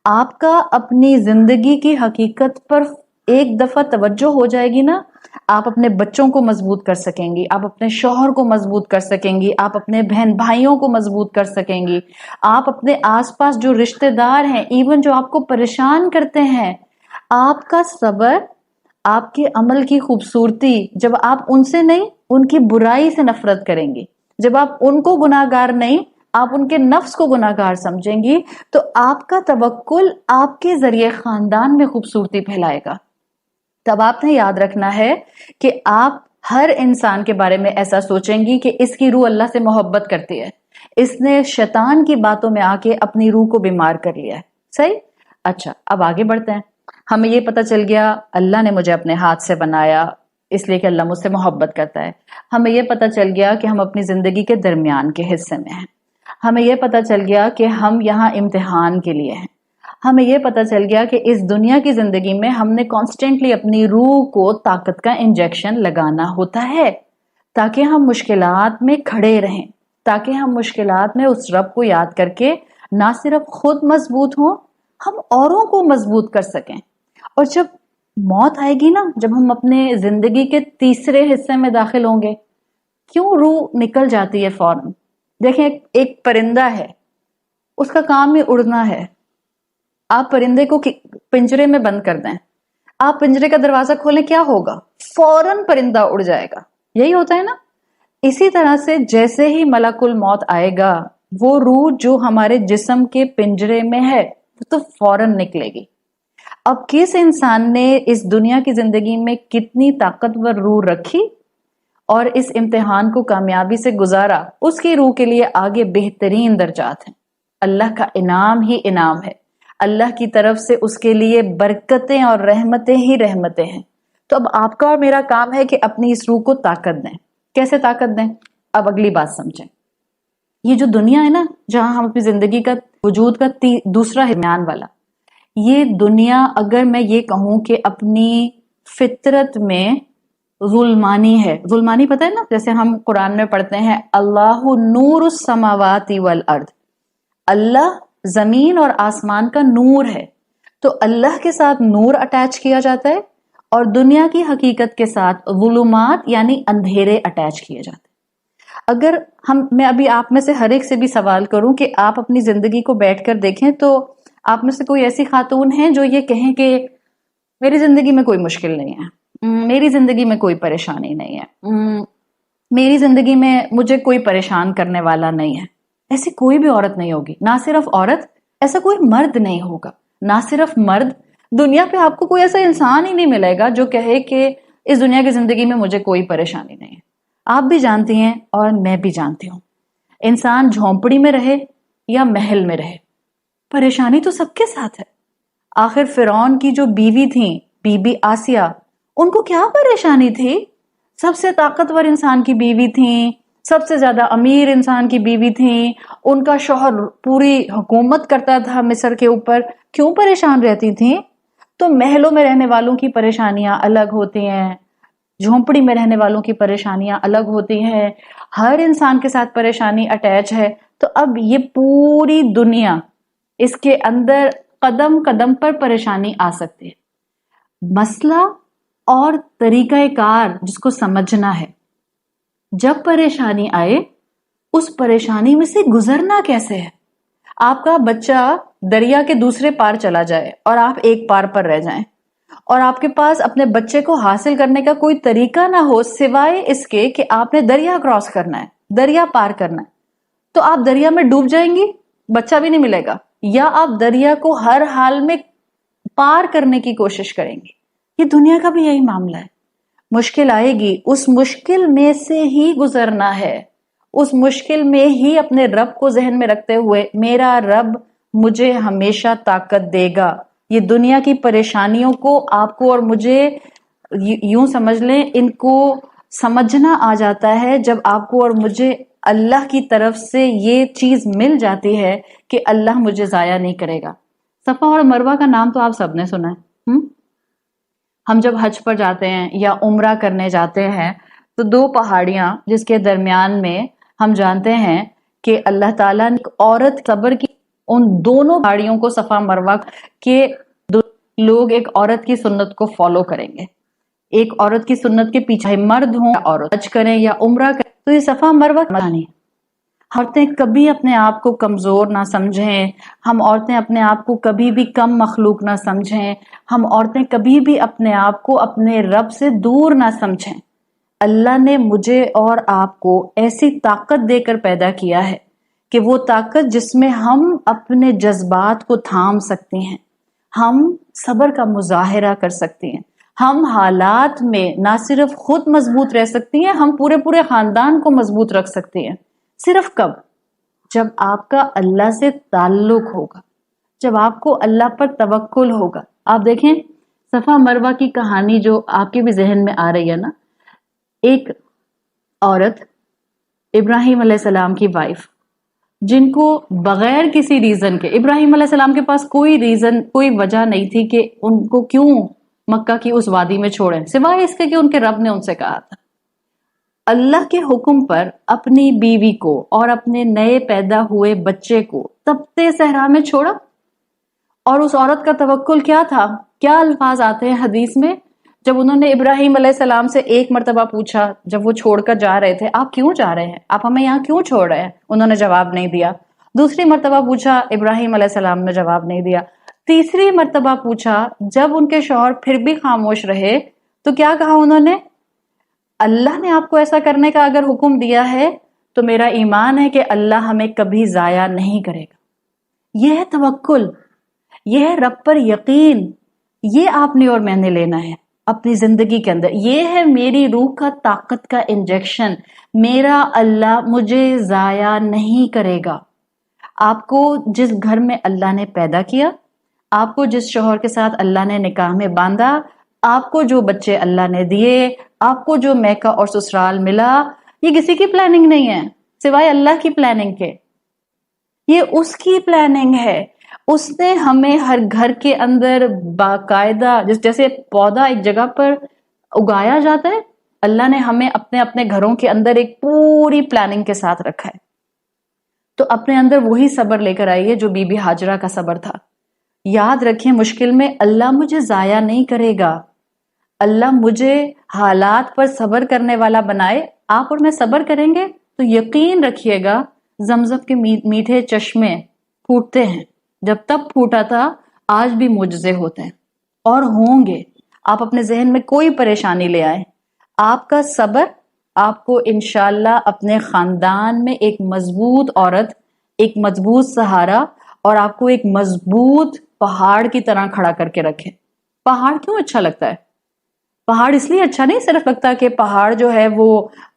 آپ کا اپنی زندگی کی حقیقت پر ایک دفعہ توجہ ہو جائے گی نا، آپ اپنے بچوں کو مضبوط کر سکیں گی، آپ اپنے شوہر کو مضبوط کر سکیں گی، آپ اپنے بہن بھائیوں کو مضبوط کر سکیں گی، آپ اپنے آس پاس جو رشتہ دار ہیں، ایون جو آپ کو پریشان کرتے ہیں، آپ کا صبر، آپ کے عمل کی خوبصورتی، جب آپ ان سے نہیں ان کی برائی سے نفرت کریں گی، جب آپ ان کو گناہگار نہیں آپ ان کے نفس کو گناہگار سمجھیں گی، تو آپ کا توکل آپ کے ذریعے خاندان میں خوبصورتی پھیلائے گا. تب آپ نے یاد رکھنا ہے کہ آپ ہر انسان کے بارے میں ایسا سوچیں گی کہ اس کی روح اللہ سے محبت کرتی ہے، اس نے شیطان کی باتوں میں آ کے اپنی روح کو بیمار کر لیا ہے. صحیح؟ اچھا اب آگے بڑھتے ہیں. ہمیں یہ پتہ چل گیا اللہ نے مجھے اپنے ہاتھ سے بنایا اس لیے کہ اللہ مجھ سے محبت کرتا ہے. ہمیں یہ پتہ چل گیا کہ ہم اپنی زندگی کے درمیان کے حصے میں ہیں. ہمیں یہ پتہ چل گیا کہ ہم یہاں امتحان کے لیے ہیں. ہمیں یہ پتہ چل گیا کہ اس دنیا کی زندگی میں ہم نے کانسٹنٹلی اپنی روح کو طاقت کا انجیکشن لگانا ہوتا ہے تاکہ ہم مشکلات میں کھڑے رہیں، تاکہ ہم مشکلات میں اس رب کو یاد کر کے نہ صرف خود مضبوط ہوں، ہم اوروں کو مضبوط کر سکیں. اور جب موت آئے گی نا، جب ہم اپنے زندگی کے تیسرے حصے میں داخل ہوں گے، کیوں روح نکل جاتی ہے فوراً؟ دیکھیں ایک پرندہ ہے، اس کا کام ہی اڑنا ہے. آپ پرندے کو پنجرے میں بند کر دیں، آپ پنجرے کا دروازہ کھولیں، کیا ہوگا؟ فوراً پرندہ اڑ جائے گا. یہی ہوتا ہے نا. اسی طرح سے جیسے ہی ملک الموت آئے گا، وہ روح جو ہمارے جسم کے پنجرے میں ہے وہ تو فوراً نکلے گی. اب کس انسان نے اس دنیا کی زندگی میں کتنی طاقتور روح رکھی اور اس امتحان کو کامیابی سے گزارا، اس کی روح کے لیے آگے بہترین درجات ہیں. اللہ کا انعام ہی انعام ہے، اللہ کی طرف سے اس کے لیے برکتیں اور رحمتیں ہی رحمتیں ہیں. تو اب آپ کا اور میرا کام ہے کہ اپنی اس روح کو طاقت دیں. کیسے طاقت دیں؟ اب اگلی بات سمجھیں. یہ جو دنیا ہے نا، جہاں ہم اپنی زندگی کا وجود کا دوسرا درمیان والا، یہ دنیا اگر میں یہ کہوں کہ اپنی فطرت میں ظلمانی ہے. ظلمانی پتہ ہے نا، جیسے ہم قرآن میں پڑھتے ہیں اللہ نور السماوات والارض، اللہ زمین اور آسمان کا نور ہے. تو اللہ کے ساتھ نور اٹیچ کیا جاتا ہے اور دنیا کی حقیقت کے ساتھ ظلمات یعنی اندھیرے اٹیچ کیے جاتے ہیں. اگر میں ابھی آپ میں سے ہر ایک سے بھی سوال کروں کہ آپ اپنی زندگی کو بیٹھ کر دیکھیں تو آپ میں سے کوئی ایسی خاتون ہیں جو یہ کہیں کہ میری زندگی میں کوئی مشکل نہیں ہے، میری زندگی میں کوئی پریشانی نہیں ہے، میری زندگی میں مجھے کوئی پریشان کرنے والا نہیں ہے؟ ایسی کوئی بھی عورت نہیں ہوگی. نہ صرف عورت، ایسا کوئی مرد نہیں ہوگا. نہ صرف مرد، دنیا پہ آپ کو کوئی ایسا انسان ہی نہیں ملے گا جو کہے کہ اس دنیا کی زندگی میں مجھے کوئی پریشانی نہیں ہے. آپ بھی جانتی ہیں اور میں بھی جانتی ہوں، انسان جھونپڑی میں رہے یا محل میں رہے، پریشانی تو سب کے ساتھ ہے. آخر فرعون کی جو بیوی تھیں، بی بی آسیہ، ان کو کیا پریشانی تھی؟ سب سے طاقتور انسان کی بیوی تھیں، سب سے زیادہ امیر انسان کی بیوی تھیں، ان کا شوہر پوری حکومت کرتا تھا مصر کے اوپر، کیوں پریشان رہتی تھیں؟ تو محلوں میں رہنے والوں کی پریشانیاں الگ ہوتی ہیں، جھونپڑی میں رہنے والوں کی پریشانیاں الگ ہوتی ہیں، ہر انسان کے ساتھ پریشانی اٹیچ ہے. تو اب یہ پوری دنیا، اس کے اندر قدم قدم پر پریشانی آ سکتی ہے. مسئلہ اور طریقہ کار جس کو سمجھنا ہے، جب پریشانی آئے اس پریشانی میں سے گزرنا کیسے ہے. آپ کا بچہ دریا کے دوسرے پار چلا جائے اور آپ ایک پار پر رہ جائیں اور آپ کے پاس اپنے بچے کو حاصل کرنے کا کوئی طریقہ نہ ہو سوائے اس کے کہ آپ نے دریا کراس کرنا ہے، دریا پار کرنا ہے، تو آپ دریا میں ڈوب جائیں گی، بچہ بھی نہیں ملے گا، یا آپ دریا کو ہر حال میں پار کرنے کی کوشش کریں گے. یہ دنیا کا بھی یہی معاملہ ہے. مشکل آئے گی، اس مشکل میں سے ہی گزرنا ہے، اس مشکل میں ہی اپنے رب کو ذہن میں رکھتے ہوئے میرا رب مجھے ہمیشہ طاقت دے گا. یہ دنیا کی پریشانیوں کو آپ کو اور مجھے یوں سمجھ لیں، ان کو سمجھنا آ جاتا ہے جب آپ کو اور مجھے اللہ کی طرف سے یہ چیز مل جاتی ہے کہ اللہ مجھے ضائع نہیں کرے گا. صفا اور مروہ کا نام تو آپ سب نے سنا ہے. ہم جب حج پر جاتے ہیں یا عمرہ کرنے جاتے ہیں تو دو پہاڑیاں جس کے درمیان میں ہم جانتے ہیں کہ اللہ تعالیٰ نے عورت صبر کی، ان دونوں پہاڑیوں کو صفا مروہ کے لوگ ایک عورت کی سنت کو فالو کریں گے. ایک عورت کی سنت کے پیچھے مرد ہوں یا عورت، حج کریں یا عمرہ کریں، تو یہ صفا مروہ نہیں. عورتیں کبھی اپنے آپ کو کمزور نہ سمجھیں، ہم عورتیں اپنے آپ کو کبھی بھی کم مخلوق نہ سمجھیں، ہم عورتیں کبھی بھی اپنے آپ کو اپنے رب سے دور نہ سمجھیں. اللہ نے مجھے اور آپ کو ایسی طاقت دے کر پیدا کیا ہے کہ وہ طاقت جس میں ہم اپنے جذبات کو تھام سکتے ہیں، ہم صبر کا مظاہرہ کر سکتے ہیں، ہم حالات میں نہ صرف خود مضبوط رہ سکتی ہیں، ہم پورے خاندان کو مضبوط رکھ سکتے ہیں. صرف کب؟ جب آپ کا اللہ سے تعلق ہوگا، جب آپ کو اللہ پر توکل ہوگا. آپ دیکھیں صفا مروہ کی کہانی جو آپ کے بھی ذہن میں آ رہی ہے نا، ایک عورت ابراہیم علیہ السلام کی وائف، جن کو بغیر کسی ریزن کے، ابراہیم علیہ السلام کے پاس کوئی ریزن، کوئی وجہ نہیں تھی کہ ان کو کیوں مکہ کی اس وادی میں چھوڑیں، سوائے اس کے کہ ان کے رب نے ان سے کہا تھا. اللہ کے حکم پر اپنی بیوی کو اور اپنے نئے پیدا ہوئے بچے کو تپتے صحرا میں چھوڑا. اور اس عورت کا توکل کیا تھا؟ کیا الفاظ آتے ہیں حدیث میں، جب انہوں نے ابراہیم علیہ السلام سے ایک مرتبہ پوچھا، جب وہ چھوڑ کر جا رہے تھے، آپ کیوں جا رہے ہیں، آپ ہمیں یہاں کیوں چھوڑ رہے ہیں؟ انہوں نے جواب نہیں دیا. دوسری مرتبہ پوچھا، ابراہیم علیہ السلام نے جواب نہیں دیا. تیسری مرتبہ پوچھا، جب ان کے شوہر پھر بھی خاموش رہے تو کیا کہا انہوں نے؟ اللہ نے آپ کو ایسا کرنے کا اگر حکم دیا ہے تو میرا ایمان ہے کہ اللہ ہمیں کبھی ضائع نہیں کرے گا. یہ ہے توکل، یہ ہے رب پر یقین. یہ آپ نے اور میں نے لینا ہے اپنی زندگی کے اندر. یہ ہے میری روح کا طاقت کا انجیکشن. میرا اللہ مجھے ضائع نہیں کرے گا. آپ کو جس گھر میں اللہ نے پیدا کیا، آپ کو جس شوہر کے ساتھ اللہ نے نکاح میں باندھا، آپ کو جو بچے اللہ نے دیے، آپ کو جو میکہ اور سسرال ملا، یہ کسی کی پلاننگ نہیں ہے سوائے اللہ کی پلاننگ کے. یہ اس کی پلاننگ ہے. اس نے ہمیں ہر گھر کے اندر باقاعدہ، جیسے پودا ایک جگہ پر اگایا جاتا ہے اللہ نے ہمیں اپنے اپنے گھروں کے اندر ایک پوری پلاننگ کے ساتھ رکھا ہے. تو اپنے اندر وہی صبر لے کر آئیے جو بی بی ہاجرہ کا صبر تھا. یاد رکھیں مشکل میں اللہ مجھے ضائع نہیں کرے گا. اللہ مجھے حالات پر صبر کرنے والا بنائے. آپ اور میں صبر کریں گے تو یقین رکھیے گا زمزم کے میٹھے چشمے پھوٹتے ہیں. جب تب پھوٹا تھا آج بھی معجزے ہوتے ہیں اور ہوں گے. آپ اپنے ذہن میں کوئی پریشانی لے آئیں, آپ کا صبر آپ کو انشاءاللہ اپنے خاندان میں ایک مضبوط عورت, ایک مضبوط سہارا اور آپ کو ایک مضبوط پہاڑ کی طرح کھڑا کر کے رکھے. پہاڑ کیوں اچھا لگتا ہے؟ پہاڑ اس لیے اچھا نہیں صرف لگتا کہ پہاڑ جو ہے وہ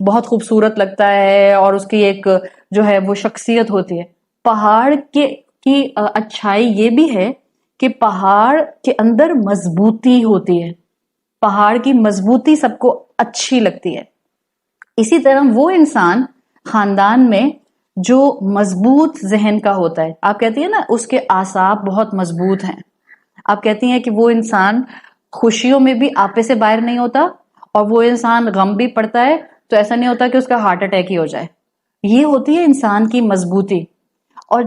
بہت خوبصورت لگتا ہے اور اس کی ایک جو ہے وہ شخصیت ہوتی ہے. پہاڑ کی اچھائی یہ بھی ہے کہ پہاڑ کے اندر مضبوطی ہوتی ہے. پہاڑ کی مضبوطی سب کو اچھی لگتی ہے. اسی طرح وہ انسان خاندان میں جو مضبوط ذہن کا ہوتا ہے, آپ کہتی ہیں نا اس کے اعصاب بہت مضبوط ہیں, آپ کہتی ہیں کہ وہ انسان خوشیوں میں بھی آپے سے باہر نہیں ہوتا اور وہ انسان غم بھی پڑتا ہے تو ایسا نہیں ہوتا کہ اس کا ہارٹ اٹیک ہی ہو جائے. یہ ہوتی ہے انسان کی مضبوطی. اور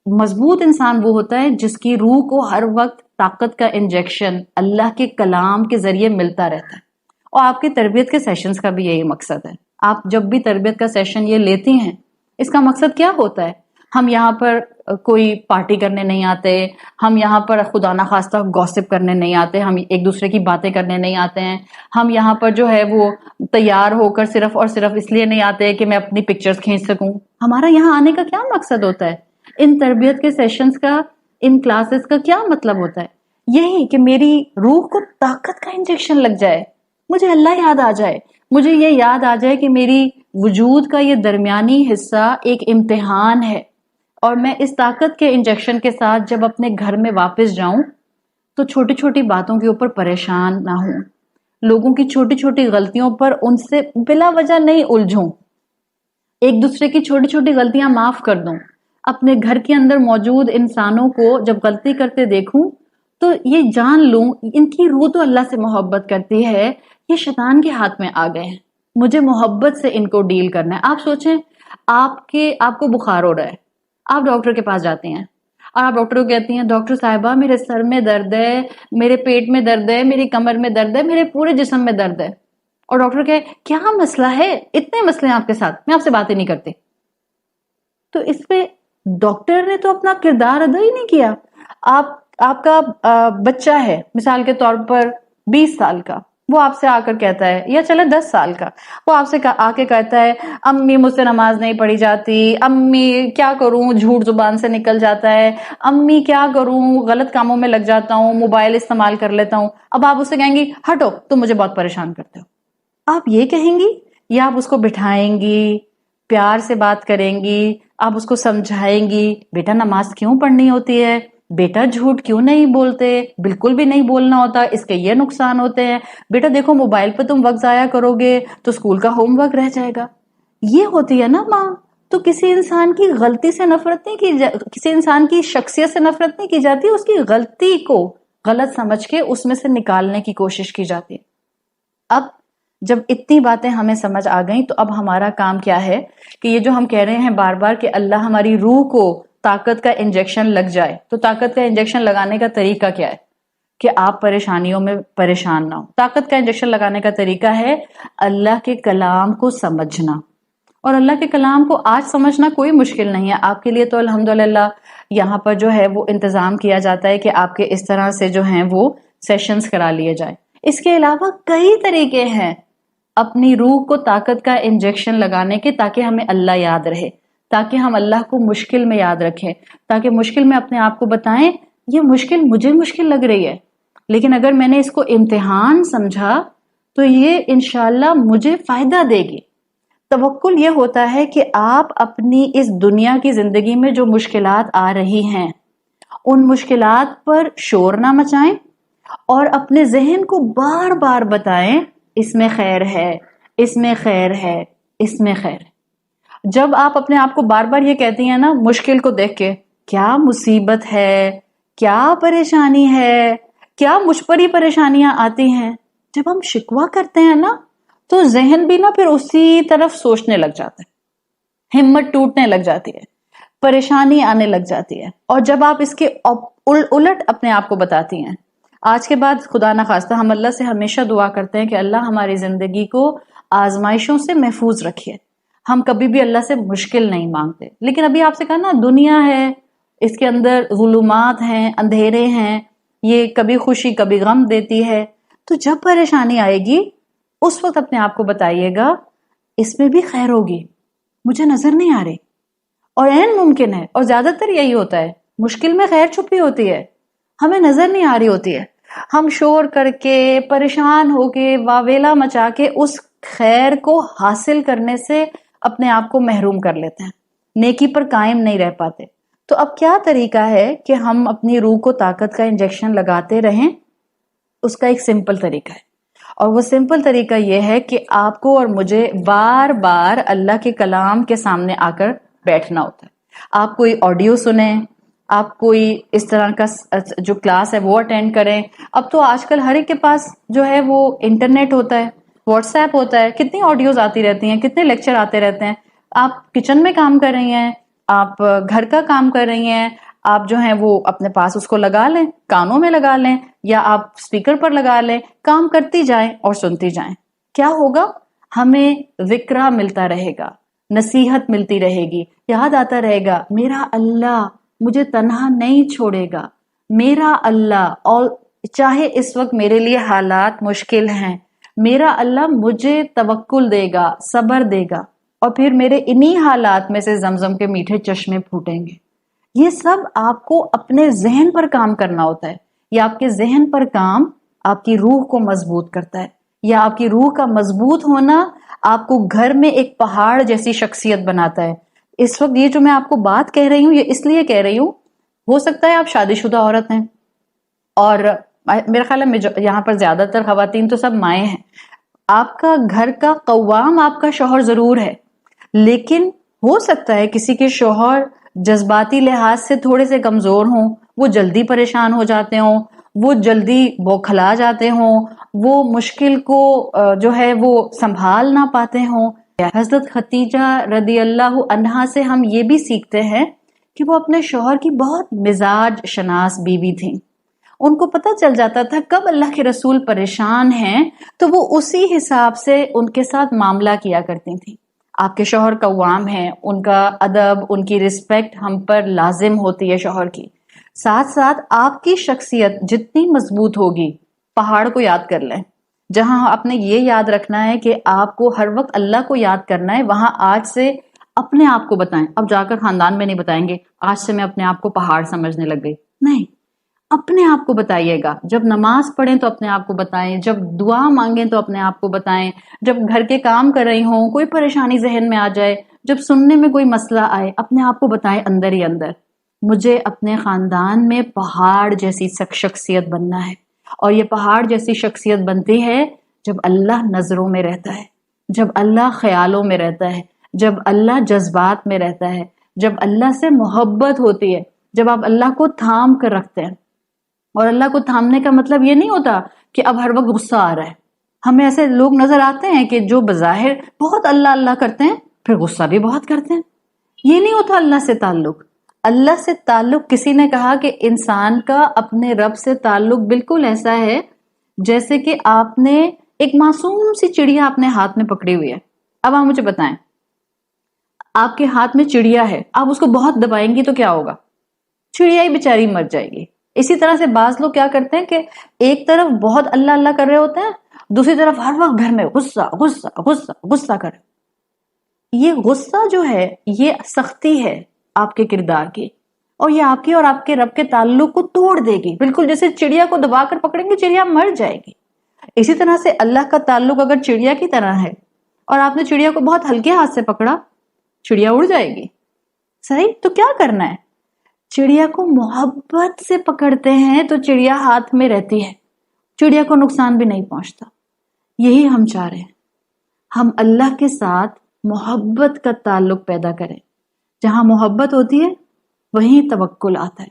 مضبوط انسان وہ ہوتا ہے جس کی روح کو ہر وقت طاقت کا انجیکشن اللہ کے کلام کے ذریعے ملتا رہتا ہے. اور آپ کی تربیت کے سیشنز کا بھی یہی مقصد ہے. آپ جب بھی تربیت کا سیشن یہ لیتی ہیں, اس کا مقصد کیا ہوتا ہے؟ ہم یہاں پر کوئی پارٹی کرنے نہیں آتے, ہم یہاں پر خدا نخواستہ گوسپ کرنے نہیں آتے, ہم ایک دوسرے کی باتیں کرنے نہیں آتے ہیں, ہم یہاں پر جو ہے وہ تیار ہو کر صرف اور صرف اس لیے نہیں آتے کہ میں اپنی پکچرز کھینچ سکوں. ہمارا یہاں آنے کا کیا مقصد ہوتا ہے؟ ان تربیت کے سیشنز کا, ان کلاسز کا کیا مطلب ہوتا ہے؟ یہی کہ میری روح کو طاقت کا انجیکشن لگ جائے, مجھے اللہ یاد آ جائے, مجھے یہ یاد آ جائے کہ میری وجود کا یہ درمیانی حصہ ایک امتحان ہے اور میں اس طاقت کے انجیکشن کے ساتھ جب اپنے گھر میں واپس جاؤں تو چھوٹی چھوٹی باتوں کے اوپر پریشان نہ ہوں, لوگوں کی چھوٹی چھوٹی غلطیوں پر ان سے بلا وجہ نہیں الجھوں, ایک دوسرے کی چھوٹی چھوٹی غلطیاں معاف کر دوں. اپنے گھر کے اندر موجود انسانوں کو جب غلطی کرتے دیکھوں تو یہ جان لوں ان کی روح تو اللہ سے محبت کرتی ہے, یہ شیطان کے ہاتھ میں آ گئے ہیں, مجھے محبت سے ان کو ڈیل کرنا ہے. آپ سوچیں آپ کو بخار ہو رہا ہے, آپ ڈاکٹر کے پاس جاتے ہیں اور آپ ڈاکٹر کو کہتی ہیں ڈاکٹر صاحبہ میرے سر میں درد ہے, میرے پیٹ میں درد ہے, میری کمر میں درد ہے, میرے پورے جسم میں درد ہے. اور ڈاکٹر کہے کیا مسئلہ ہے, اتنے مسئلے ہیں آپ کے ساتھ, میں آپ سے باتیں نہیں کرتی. تو اس پہ ڈاکٹر نے تو اپنا کردار ادا ہی نہیں کیا. آپ کا بچہ ہے مثال کے طور پر 20 سال کا, وہ آپ سے آ کر کہتا ہے, یا چلے 10 سال کا, وہ آپ سے آ کے کہتا ہے امی مجھ سے نماز نہیں پڑھی جاتی, امی کیا کروں جھوٹ زبان سے نکل جاتا ہے, امی کیا کروں غلط کاموں میں لگ جاتا ہوں, موبائل استعمال کر لیتا ہوں. اب آپ اسے کہیں گی ہٹو تم مجھے بہت پریشان کرتے ہو, آپ یہ کہیں گی یا آپ اس کو بٹھائیں گی, پیار سے بات کریں گی, آپ اس کو سمجھائیں گی بیٹا نماز کیوں پڑھنی ہوتی ہے, بیٹا جھوٹ کیوں نہیں بولتے, بالکل بھی نہیں بولنا ہوتا, اس کے یہ نقصان ہوتے ہیں, بیٹا دیکھو موبائل پہ تم وقت ضائع کرو گے تو اسکول کا ہوم ورک رہ جائے گا. یہ ہوتی ہے نا ماں. تو کسی انسان کی غلطی سے نفرت نہیں کی کسی انسان کی شخصیت سے نفرت نہیں کی جاتی, اس کی غلطی کو غلط سمجھ کے اس میں سے نکالنے کی کوشش کی جاتی ہے. اب جب اتنی باتیں ہمیں سمجھ آ گئیں تو اب ہمارا کام کیا ہے کہ یہ جو ہم کہہ رہے ہیں بار بار کہ اللہ ہماری روح کو طاقت کا انجیکشن لگ جائے, تو طاقت کا انجیکشن لگانے کا طریقہ کیا ہے کہ آپ پریشانیوں میں پریشان نہ ہو. طاقت کا انجیکشن لگانے کا طریقہ ہے اللہ کے کلام کو سمجھنا, اور اللہ کے کلام کو آج سمجھنا کوئی مشکل نہیں ہے آپ کے لیے. تو الحمدللہ یہاں پر جو ہے وہ انتظام کیا جاتا ہے کہ آپ کے اس طرح سے جو ہیں وہ سیشنز کرا لیے جائیں. اس کے علاوہ کئی طریقے ہیں اپنی روح کو طاقت کا انجیکشن لگانے کے, تاکہ ہمیں اللہ یاد رہے, تاکہ ہم اللہ کو مشکل میں یاد رکھیں, تاکہ مشکل میں اپنے آپ کو بتائیں یہ مشکل مجھے مشکل لگ رہی ہے, لیکن اگر میں نے اس کو امتحان سمجھا تو یہ انشاءاللہ مجھے فائدہ دے گی. توکل یہ ہوتا ہے کہ آپ اپنی اس دنیا کی زندگی میں جو مشکلات آ رہی ہیں ان مشکلات پر شور نہ مچائیں اور اپنے ذہن کو بار بار بتائیں اس میں خیر ہے, اس میں خیر ہے, اس میں خیر ہے. جب آپ اپنے آپ کو بار بار یہ کہتی ہیں نا مشکل کو دیکھ کے کیا مصیبت ہے, کیا پریشانی ہے, کیا مجھ پر ہی پریشانیاں آتی ہیں, جب ہم شکوہ کرتے ہیں نا تو ذہن بھی نا پھر اسی طرف سوچنے لگ جاتا ہے، ہمت ٹوٹنے لگ جاتی ہے، پریشانی آنے لگ جاتی ہے. اور جب آپ اس کے الٹ اپنے آپ کو بتاتی ہیں، آج کے بعد خدا نہ خواستہ ہم اللہ سے ہمیشہ دعا کرتے ہیں کہ اللہ ہماری زندگی کو آزمائشوں سے محفوظ رکھیے. ہم کبھی بھی اللہ سے مشکل نہیں مانگتے. لیکن ابھی آپ سے کہا نا، دنیا ہے، اس کے اندر ظلمات ہیں، اندھیرے ہیں، یہ کبھی خوشی کبھی غم دیتی ہے. تو جب پریشانی آئے گی اس وقت اپنے آپ کو بتائیے گا اس میں بھی خیر ہوگی، مجھے نظر نہیں آ رہی، اور عین ممکن ہے. اور زیادہ تر یہی ہوتا ہے، مشکل میں خیر چھپی ہوتی ہے، ہمیں نظر نہیں آ رہی ہوتی ہے. ہم شور کر کے، پریشان ہو کے، واویلا مچا کے اس خیر کو حاصل کرنے سے اپنے آپ کو محروم کر لیتے ہیں، نیکی پر قائم نہیں رہ پاتے. تو اب کیا طریقہ ہے کہ ہم اپنی روح کو طاقت کا انجیکشن لگاتے رہیں؟ اس کا ایک سمپل طریقہ ہے، اور وہ سمپل طریقہ یہ ہے کہ آپ کو اور مجھے بار بار اللہ کے کلام کے سامنے آ کر بیٹھنا ہوتا ہے. آپ کوئی آڈیو سنیں، آپ کوئی اس طرح کا جو کلاس ہے وہ اٹینڈ کریں. اب تو آج کل ہر ایک کے پاس جو ہے وہ انٹرنیٹ ہوتا ہے، واٹس ایپ ہوتا ہے، کتنی آڈیوز آتی رہتی ہیں، کتنے لیکچر آتے رہتے ہیں. آپ کچن میں کام کر رہی ہیں، آپ گھر کا کام کر رہی ہیں، آپ جو ہیں وہ اپنے پاس اس کو لگا لیں، کانوں میں لگا لیں، یا آپ اسپیکر پر لگا لیں، کام کرتی جائیں اور سنتی جائیں. کیا ہوگا؟ ہمیں ذکرہ ملتا رہے گا، نصیحت ملتی رہے گی، یاد آتا رہے گا میرا اللہ مجھے تنہا نہیں چھوڑے گا، میرا اللہ، اور چاہے اس وقت میرے لیے حالات مشکل ہیں، میرا اللہ مجھے توکل دے گا، صبر دے گا، اور پھر میرے انہی حالات میں سے زمزم کے میٹھے چشمے پھوٹیں گے. یہ سب آپ کو اپنے ذہن پر کام کرنا ہوتا ہے. یا آپ کے ذہن پر کام آپ کی روح کو مضبوط کرتا ہے، یا آپ کی روح کا مضبوط ہونا آپ کو گھر میں ایک پہاڑ جیسی شخصیت بناتا ہے. اس وقت یہ جو میں آپ کو بات کہہ رہی ہوں، یہ اس لیے کہہ رہی ہوں، ہو سکتا ہے آپ شادی شدہ عورت ہیں، اور میرا خیال ہے یہاں پر زیادہ تر خواتین تو سب مائیں ہیں. آپ کا گھر کا قوام آپ کا شوہر ضرور ہے، لیکن ہو سکتا ہے کسی کے شوہر جذباتی لحاظ سے تھوڑے سے کمزور ہوں، وہ جلدی پریشان ہو جاتے ہوں، وہ جلدی بوکھلا جاتے ہوں، وہ مشکل کو جو ہے وہ سنبھال نہ پاتے ہوں. حضرت خدیجہ رضی اللہ عنہا سے ہم یہ بھی سیکھتے ہیں کہ وہ اپنے شوہر کی بہت مزاج شناس بیوی تھیں. ان کو پتہ چل جاتا تھا کب اللہ کے رسول پریشان ہیں تو وہ اسی حساب سے ان کے ساتھ معاملہ کیا کرتی تھیں. آپ کے شوہر قوام ہیں، ان کا ادب، ان کی رسپیکٹ ہم پر لازم ہوتی ہے شوہر کی. ساتھ ساتھ آپ کی شخصیت جتنی مضبوط ہوگی، پہاڑ کو یاد کر لیں، جہاں آپ نے یہ یاد رکھنا ہے کہ آپ کو ہر وقت اللہ کو یاد کرنا ہے، وہاں آج سے اپنے آپ کو بتائیں. اب جا کر خاندان میں نہیں بتائیں گے آج سے میں اپنے آپ کو پہاڑ سمجھنے لگ گئی، نہیں، اپنے آپ کو بتائیے گا. جب نماز پڑھیں تو اپنے آپ کو بتائیں، جب دعا مانگیں تو اپنے آپ کو بتائیں، جب گھر کے کام کر رہی ہوں کوئی پریشانی ذہن میں آ جائے، جب سننے میں کوئی مسئلہ آئے، اپنے آپ کو بتائیں اندر ہی اندر مجھے اپنے خاندان میں پہاڑ جیسی شخصیت بننا ہے. اور یہ پہاڑ جیسی شخصیت بنتی ہے جب اللہ نظروں میں رہتا ہے، جب اللہ خیالوں میں رہتا ہے، جب اللہ جذبات میں رہتا ہے، جب اللہ سے محبت ہوتی ہے، جب آپ اللہ کو تھام کر رکھتے ہیں. اور اللہ کو تھامنے کا مطلب یہ نہیں ہوتا کہ اب ہر وقت غصہ آ رہا ہے. ہمیں ایسے لوگ نظر آتے ہیں کہ جو بظاہر بہت اللہ اللہ کرتے ہیں پھر غصہ بھی بہت کرتے ہیں. یہ نہیں ہوتا اللہ سے تعلق. اللہ سے تعلق، کسی نے کہا کہ انسان کا اپنے رب سے تعلق بالکل ایسا ہے جیسے کہ آپ نے ایک معصوم سی چڑیا اپنے ہاتھ میں پکڑی ہوئی ہے. اب آپ مجھے بتائیں، آپ کے ہاتھ میں چڑیا ہے، آپ اس کو بہت دبائیں گی تو کیا ہوگا؟ چڑیا ہی بیچاری مر جائے گی. اسی طرح سے بعض لوگ کیا کرتے ہیں کہ ایک طرف بہت اللہ اللہ کر رہے ہوتے ہیں، دوسری طرف ہر وقت گھر میں غصہ غصہ غصہ غصہ کر. یہ غصہ جو ہے یہ سختی ہے آپ کے کردار کی، اور یہ آپ کی اور آپ کے رب کے تعلق کو توڑ دے گی. بالکل جیسے چڑیا کو دبا کر پکڑیں گے چڑیا مر جائے گی. اسی طرح سے اللہ کا تعلق اگر چڑیا کی طرح ہے اور آپ نے چڑیا کو بہت ہلکے ہاتھ سے پکڑا، چڑیا اڑ جائے گی. صحیح؟ تو کیا کرنا ہے؟ چڑیا کو محبت سے پکڑتے ہیں تو چڑیا ہاتھ میں رہتی ہے، چڑیا کو نقصان بھی نہیں پہنچتا. یہی ہم چاہ رہے ہیں، ہم اللہ کے ساتھ محبت کا تعلق پیدا کریں. جہاں محبت ہوتی ہے وہیں توکل آتا ہے.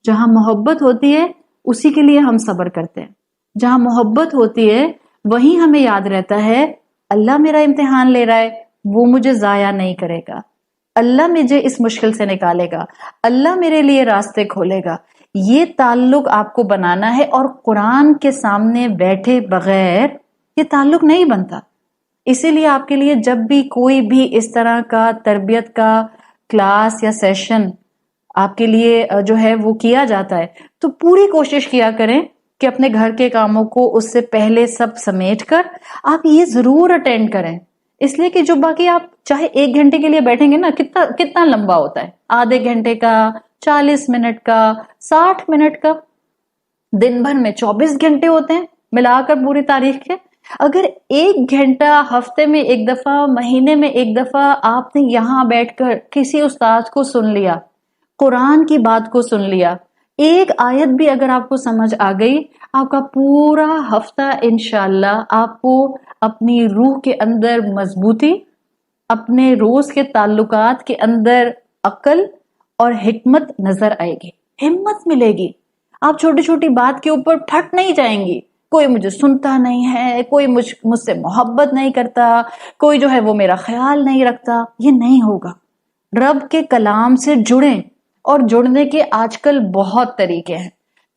جہاں محبت ہوتی ہے اسی کے لیے ہم صبر کرتے ہیں. جہاں محبت ہوتی ہے وہیں ہمیں یاد رہتا ہے اللہ میرا امتحان لے رہا ہے، وہ مجھے ضائع نہیں کرے گا، اللہ مجھے اس مشکل سے نکالے گا، اللہ میرے لیے راستے کھولے گا. یہ تعلق آپ کو بنانا ہے، اور قرآن کے سامنے بیٹھے بغیر یہ تعلق نہیں بنتا. اسی لیے آپ کے لیے جب بھی کوئی بھی اس طرح کا تربیت کا کلاس یا سیشن آپ کے لیے جو ہے وہ کیا جاتا ہے، تو پوری کوشش کیا کریں کہ اپنے گھر کے کاموں کو اس سے پہلے سب سمیٹ کر آپ یہ ضرور اٹینڈ کریں. اس لیے کہ جو باقی آپ چاہے 1 گھنٹے کے لیے بیٹھیں گے نا، کتنا لمبا ہوتا ہے، آدھے گھنٹے کا، 40 منٹ کا، 60 منٹ کا. دن بھر میں 24 گھنٹے ہوتے ہیں ملا کر پوری تاریخ کے. اگر 1 گھنٹہ ہفتے میں 1 دفعہ، مہینے میں 1 دفعہ آپ نے یہاں بیٹھ کر کسی استاد کو سن لیا، قرآن کی بات کو سن لیا، ایک آیت بھی اگر آپ کو سمجھ آ گئی، آپ کا پورا ہفتہ انشاءاللہ آپ کو اپنی روح کے اندر مضبوطی، اپنے روز کے تعلقات کے اندر عقل اور حکمت نظر آئے گی، ہمت ملے گی. آپ چھوٹی چھوٹی بات کے اوپر پھٹ نہیں جائیں گی. کوئی مجھے سنتا نہیں ہے، کوئی مجھ سے محبت نہیں کرتا، کوئی جو ہے وہ میرا خیال نہیں رکھتا. یہ نہیں ہوگا. رب کے کلام سے جڑیں، اور جڑنے کے آج کل بہت طریقے ہیں.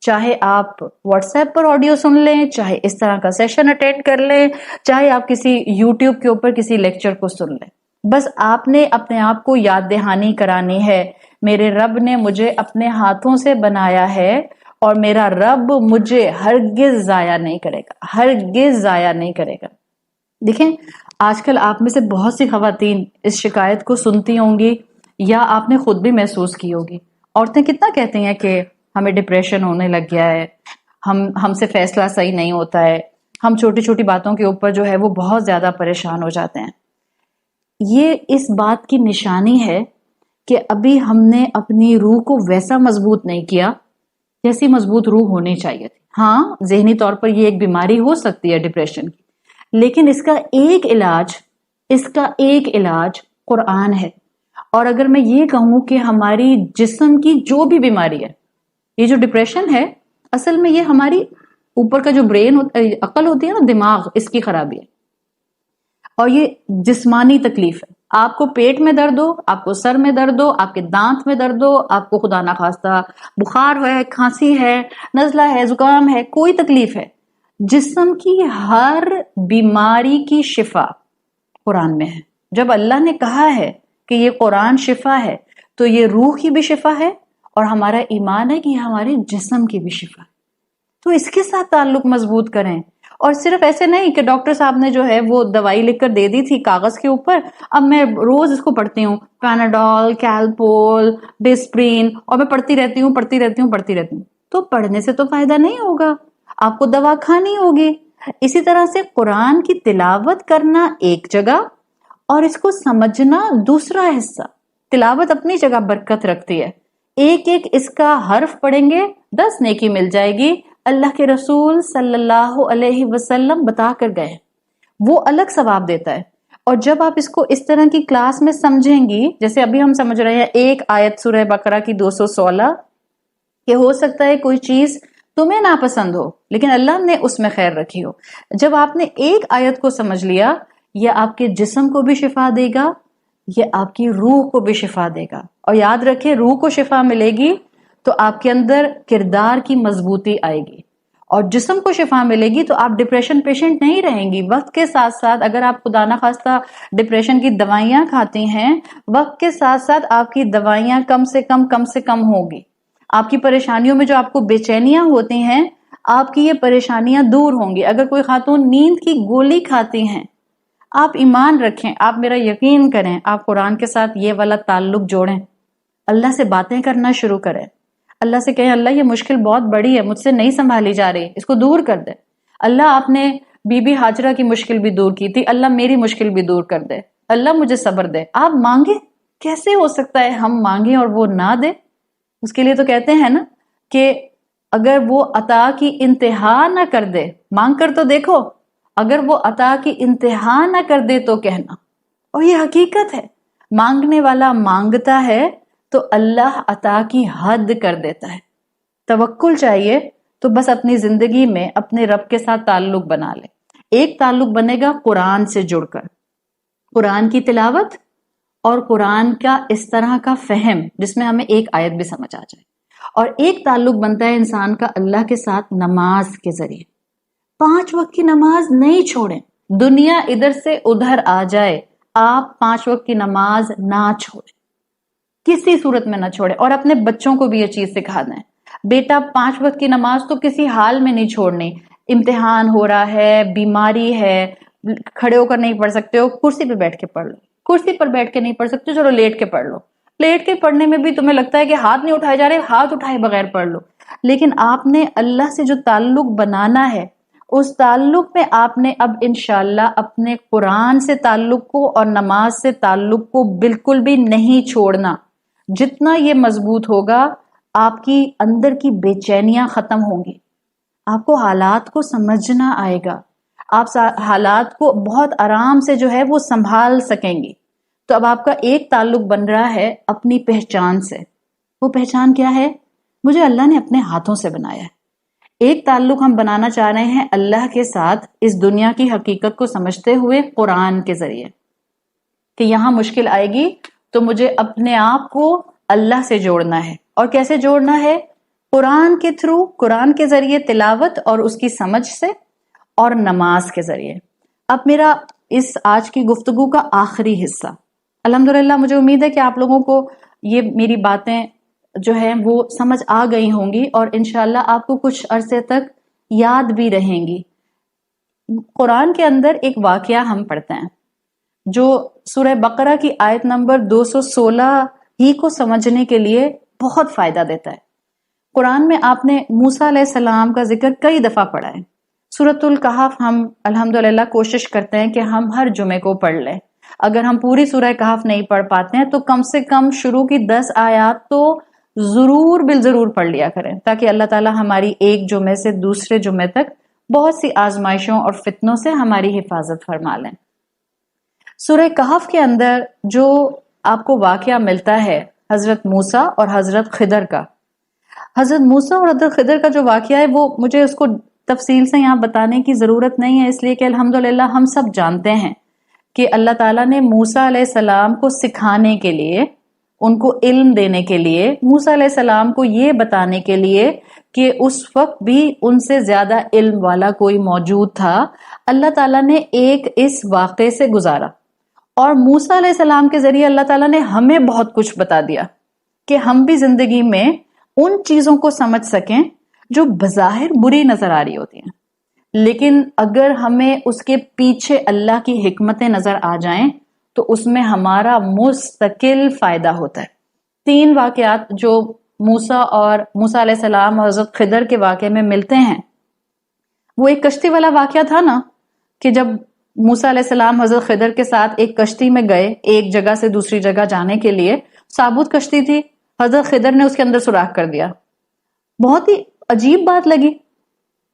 چاہے آپ واٹس ایپ پر آڈیو سن لیں، چاہے اس طرح کا سیشن اٹینڈ کر لیں، چاہے آپ کسی یوٹیوب کے اوپر کسی لیکچر کو سن لیں. بس آپ نے اپنے آپ کو یاد دہانی کرانی ہے، میرے رب نے مجھے اپنے ہاتھوں سے بنایا ہے، اور میرا رب مجھے ہرگز ضائع نہیں کرے گا، ہرگز ضائع نہیں کرے گا. دیکھیں، آج کل آپ میں سے بہت سی خواتین اس شکایت کو سنتی ہوں گی، یا آپ نے خود بھی محسوس کی ہوگی. عورتیں کتنا کہتی ہیں کہ ہمیں ڈپریشن ہونے لگ گیا ہے، ہم سے فیصلہ صحیح نہیں ہوتا ہے، ہم چھوٹی چھوٹی باتوں کے اوپر جو ہے وہ بہت زیادہ پریشان ہو جاتے ہیں. یہ اس بات کی نشانی ہے کہ ابھی ہم نے اپنی روح کو ویسا مضبوط نہیں کیا جیسی مضبوط روح ہونی چاہیے تھی. ہاں، ذہنی طور پر یہ ایک بیماری ہو سکتی ہے ڈپریشن کی، لیکن اس کا ایک علاج قرآن ہے. اور اگر میں یہ کہوں کہ ہماری جسم کی جو بھی بیماری ہے، یہ جو ڈپریشن ہے، اصل میں یہ ہماری اوپر کا جو برین عقل ہوتی ہے نا، دماغ، اس کی خرابی ہے. اور یہ جسمانی تکلیف ہے. آپ کو پیٹ میں درد ہو، آپ کو سر میں درد ہو، آپ کے دانت میں درد ہو، آپ کو خدا نخواستہ بخار ہے، کھانسی ہے، نزلہ ہے، زکام ہے، کوئی تکلیف ہے، جسم کی ہر بیماری کی شفا قرآن میں ہے. جب اللہ نے کہا ہے کہ یہ قرآن شفا ہے، تو یہ روح کی بھی شفا ہے، اور ہمارا ایمان ہے کہ یہ ہمارے جسم کی بھی شفا ہے. تو اس کے ساتھ تعلق مضبوط کریں. اور صرف ایسے نہیں کہ ڈاکٹر صاحب نے جو ہے وہ دوائی لکھ کر دے دی تھی کاغذ کے اوپر، اب میں روز اس کو پڑھتی ہوں، پیناڈول، کیلپول، ڈسپرین، اور میں پڑھتی رہتی ہوں. تو پڑھنے سے تو فائدہ نہیں ہوگا، آپ کو دوا کھانی ہوگی. اسی طرح سے قرآن کی تلاوت کرنا ایک جگہ، اور اس کو سمجھنا دوسرا حصہ. تلاوت اپنی جگہ برکت رکھتی ہے، ایک ایک اس کا حرف پڑھیں گے 10 نیکی مل جائے گی. اللہ کے رسول صلی اللہ علیہ وسلم بتا کر گئے، وہ الگ ثواب دیتا ہے. اور جب آپ اس کو اس طرح کی کلاس میں سمجھیں گی، جیسے ابھی ہم سمجھ رہے ہیں ایک آیت سورہ بقرہ کی 216، کہ ہو سکتا ہے کوئی چیز تمہیں ناپسند ہو لیکن اللہ نے اس میں خیر رکھی ہو. جب آپ نے ایک آیت کو سمجھ لیا، یہ آپ کے جسم کو بھی شفا دے گا، یہ آپ کی روح کو بھی شفا دے گا. اور یاد رکھیں، روح کو شفا ملے گی تو آپ کے اندر کردار کی مضبوطی آئے گی، اور جسم کو شفا ملے گی تو آپ ڈپریشن پیشنٹ نہیں رہیں گی. وقت کے ساتھ ساتھ اگر آپ خدا نخواستہ ڈپریشن کی دوائیاں کھاتی ہیں، وقت کے ساتھ ساتھ آپ کی دوائیاں کم سے کم ہوگی. آپ کی پریشانیوں میں جو آپ کو بے چینیاں ہوتی ہیں، آپ کی یہ پریشانیاں دور ہوں گی. اگر کوئی خاتون نیند کی گولی کھاتی ہیں، آپ ایمان رکھیں، آپ میرا یقین کریں، آپ قرآن کے ساتھ یہ والا تعلق جوڑیں، اللہ سے باتیں کرنا شروع کریں، اللہ سے کہیں اللہ یہ مشکل بہت بڑی ہے، مجھ سے نہیں سنبھالی جا رہی، اس کو دور کر دے. اللہ آپ نے بی بی ہاجرہ کی مشکل بھی دور کی تھی، اللہ میری مشکل بھی دور کر دے، اللہ مجھے صبر دے. آپ مانگیں. کیسے ہو سکتا ہے ہم مانگیں اور وہ نہ دے؟ اس کے لیے تو کہتے ہیں نا کہ اگر وہ عطا کی انتہا نہ کر دے، مانگ کر تو دیکھو، اگر وہ عطا کی انتہا نہ کر دے تو کہنا. اور یہ حقیقت ہے، مانگنے والا مانگتا ہے تو اللہ عطا کی حد کر دیتا ہے. توکل چاہیے تو بس اپنی زندگی میں اپنے رب کے ساتھ تعلق بنا لے. ایک تعلق بنے گا قرآن سے جڑ کر، قرآن کی تلاوت اور قرآن کا اس طرح کا فہم جس میں ہمیں ایک آیت بھی سمجھ آ جائے، اور ایک تعلق بنتا ہے انسان کا اللہ کے ساتھ نماز کے ذریعے۔ 5 وقت کی نماز نہیں چھوڑیں، دنیا ادھر سے ادھر آ جائے، آپ 5 وقت کی نماز نہ چھوڑیں، کسی صورت میں نہ چھوڑیں۔ اور اپنے بچوں کو بھی یہ چیز سکھا دیں، بیٹا 5 وقت کی نماز تو کسی حال میں نہیں چھوڑنی، امتحان ہو رہا ہے، بیماری ہے، کھڑے ہو کر نہیں پڑھ سکتے ہو، کرسی پہ بیٹھ کے پڑھ لو، کرسی پر بیٹھ کے نہیں پڑھ سکتے چلو لیٹ کے پڑھ لو، لیٹ کے پڑھنے میں بھی تمہیں لگتا ہے کہ ہاتھ نہیں اٹھائے جا رہے، ہاتھ اٹھائے بغیر پڑھ لو، لیکن آپ نے اللہ سے جو تعلق بنانا ہے اس تعلق میں آپ نے اب انشاءاللہ اپنے قرآن سے تعلق کو اور نماز سے تعلق کو بالکل بھی نہیں چھوڑنا۔ جتنا یہ مضبوط ہوگا آپ کی اندر کی بے چینیاں ختم ہوں گی، آپ کو حالات کو سمجھنا آئے گا، آپ حالات کو بہت آرام سے جو ہے وہ سنبھال سکیں گی۔ تو اب آپ کا ایک تعلق بن رہا ہے اپنی پہچان سے۔ وہ پہچان کیا ہے؟ مجھے اللہ نے اپنے ہاتھوں سے بنایا ہے۔ ایک تعلق ہم بنانا چاہ رہے ہیں اللہ کے ساتھ اس دنیا کی حقیقت کو سمجھتے ہوئے قرآن کے ذریعے، کہ یہاں مشکل آئے گی تو مجھے اپنے آپ کو اللہ سے جوڑنا ہے۔ اور کیسے جوڑنا ہے؟ قرآن کے تھرو، قرآن کے ذریعے تلاوت اور اس کی سمجھ سے، اور نماز کے ذریعے۔ اب میرا اس آج کی گفتگو کا آخری حصہ، الحمدللہ مجھے امید ہے کہ آپ لوگوں کو یہ میری باتیں جو ہیں وہ سمجھ آ گئی ہوں گی، اور انشاءاللہ آپ کو کچھ عرصے تک یاد بھی رہیں گی۔ قرآن کے اندر ایک واقعہ ہم پڑھتے ہیں جو سورہ بقرہ کی آیت نمبر 216 ہی کو سمجھنے کے لیے بہت فائدہ دیتا ہے۔ قرآن میں آپ نے موسیٰ علیہ السلام کا ذکر کئی دفعہ پڑھا ہے۔ سورۃ الکہف ہم الحمدللہ کوشش کرتے ہیں کہ ہم ہر جمعے کو پڑھ لیں۔ اگر ہم پوری سورہ کہف نہیں پڑھ پاتے ہیں تو کم سے کم شروع کی 10 آیات تو ضرور بالضرور پڑھ لیا کریں، تاکہ اللہ تعالی ہماری ایک جمعے سے دوسرے جمعے تک بہت سی آزمائشوں اور فتنوں سے ہماری حفاظت فرما لیں۔ سورہ کہف کے اندر جو آپ کو واقعہ ملتا ہے حضرت موسیٰ اور حضرت خضر کا، حضرت موسیٰ اور حضرت خضر کا جو واقعہ ہے وہ مجھے اس کو تفصیل سے یہاں بتانے کی ضرورت نہیں ہے، اس لیے کہ الحمدللہ ہم سب جانتے ہیں کہ اللہ تعالیٰ نے موسیٰ علیہ السلام کو سکھانے کے لیے، ان کو علم دینے کے لیے، موسیٰ علیہ السلام کو یہ بتانے کے لیے کہ اس وقت بھی ان سے زیادہ علم والا کوئی موجود تھا، اللہ تعالیٰ نے ایک اس واقعے سے گزارا، اور موسیٰ علیہ السلام کے ذریعے اللہ تعالیٰ نے ہمیں بہت کچھ بتا دیا کہ ہم بھی زندگی میں ان چیزوں کو سمجھ سکیں جو بظاہر بری نظر آ رہی ہوتی ہیں، لیکن اگر ہمیں اس کے پیچھے اللہ کی حکمتیں نظر آ جائیں تو اس میں ہمارا مستقل فائدہ ہوتا ہے۔ 3 واقعات جو موسیٰ علیہ السلام اور حضرت خضر کے واقعے میں ملتے ہیں، وہ ایک کشتی والا واقعہ تھا نا، کہ جب موسیٰ علیہ السلام حضرت خضر کے ساتھ ایک کشتی میں گئے ایک جگہ سے دوسری جگہ جانے کے لیے، ثابوت کشتی تھی، حضرت خضر نے اس کے اندر سوراخ کر دیا۔ بہت ہی عجیب بات لگی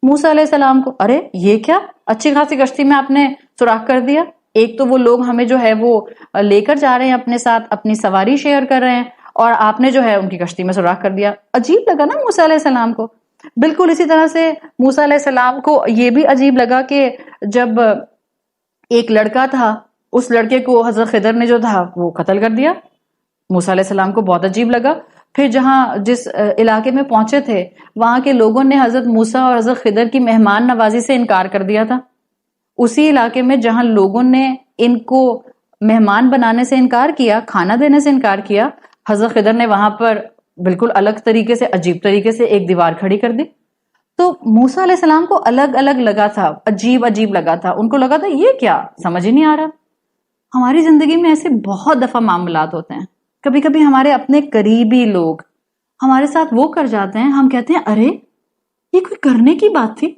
موسیٰ علیہ السلام کو، ارے یہ کیا، اچھی خاصی کشتی میں آپ نے سوراخ کر دیا، ایک تو وہ لوگ ہمیں جو ہے وہ لے کر جا رہے ہیں اپنے ساتھ، اپنی سواری شیئر کر رہے ہیں، اور آپ نے جو ہے ان کی کشتی میں سوراخ کر دیا۔ عجیب لگا نا موسیٰ علیہ السلام کو۔ بالکل اسی طرح سے موسیٰ علیہ السلام کو یہ بھی عجیب لگا کہ جب ایک لڑکا تھا، اس لڑکے کو حضرت خضر نے جو تھا وہ قتل کر دیا۔ موسیٰ علیہ السلام کو بہت عجیب لگا۔ پھر جس علاقے میں پہنچے تھے وہاں کے لوگوں نے حضرت موسیٰ اور حضرت خضر کی مہمان نوازی سے انکار کر دیا تھا۔ اسی علاقے میں جہاں لوگوں نے ان کو مہمان بنانے سے انکار کیا، کھانا دینے سے انکار کیا، حضرت خضر نے وہاں پر بالکل الگ طریقے سے، عجیب طریقے سے ایک دیوار کھڑی کر دی۔ تو موسیٰ علیہ السلام کو الگ الگ لگا تھا، عجیب عجیب لگا تھا، ان کو لگا تھا یہ کیا، سمجھ ہی نہیں آ رہا۔ ہماری زندگی میں ایسے بہت دفعہ معاملات ہوتے ہیں، کبھی کبھی ہمارے اپنے قریبی لوگ ہمارے ساتھ وہ کر جاتے ہیں، ہم کہتے ہیں ارے یہ کوئی کرنے کی بات تھی،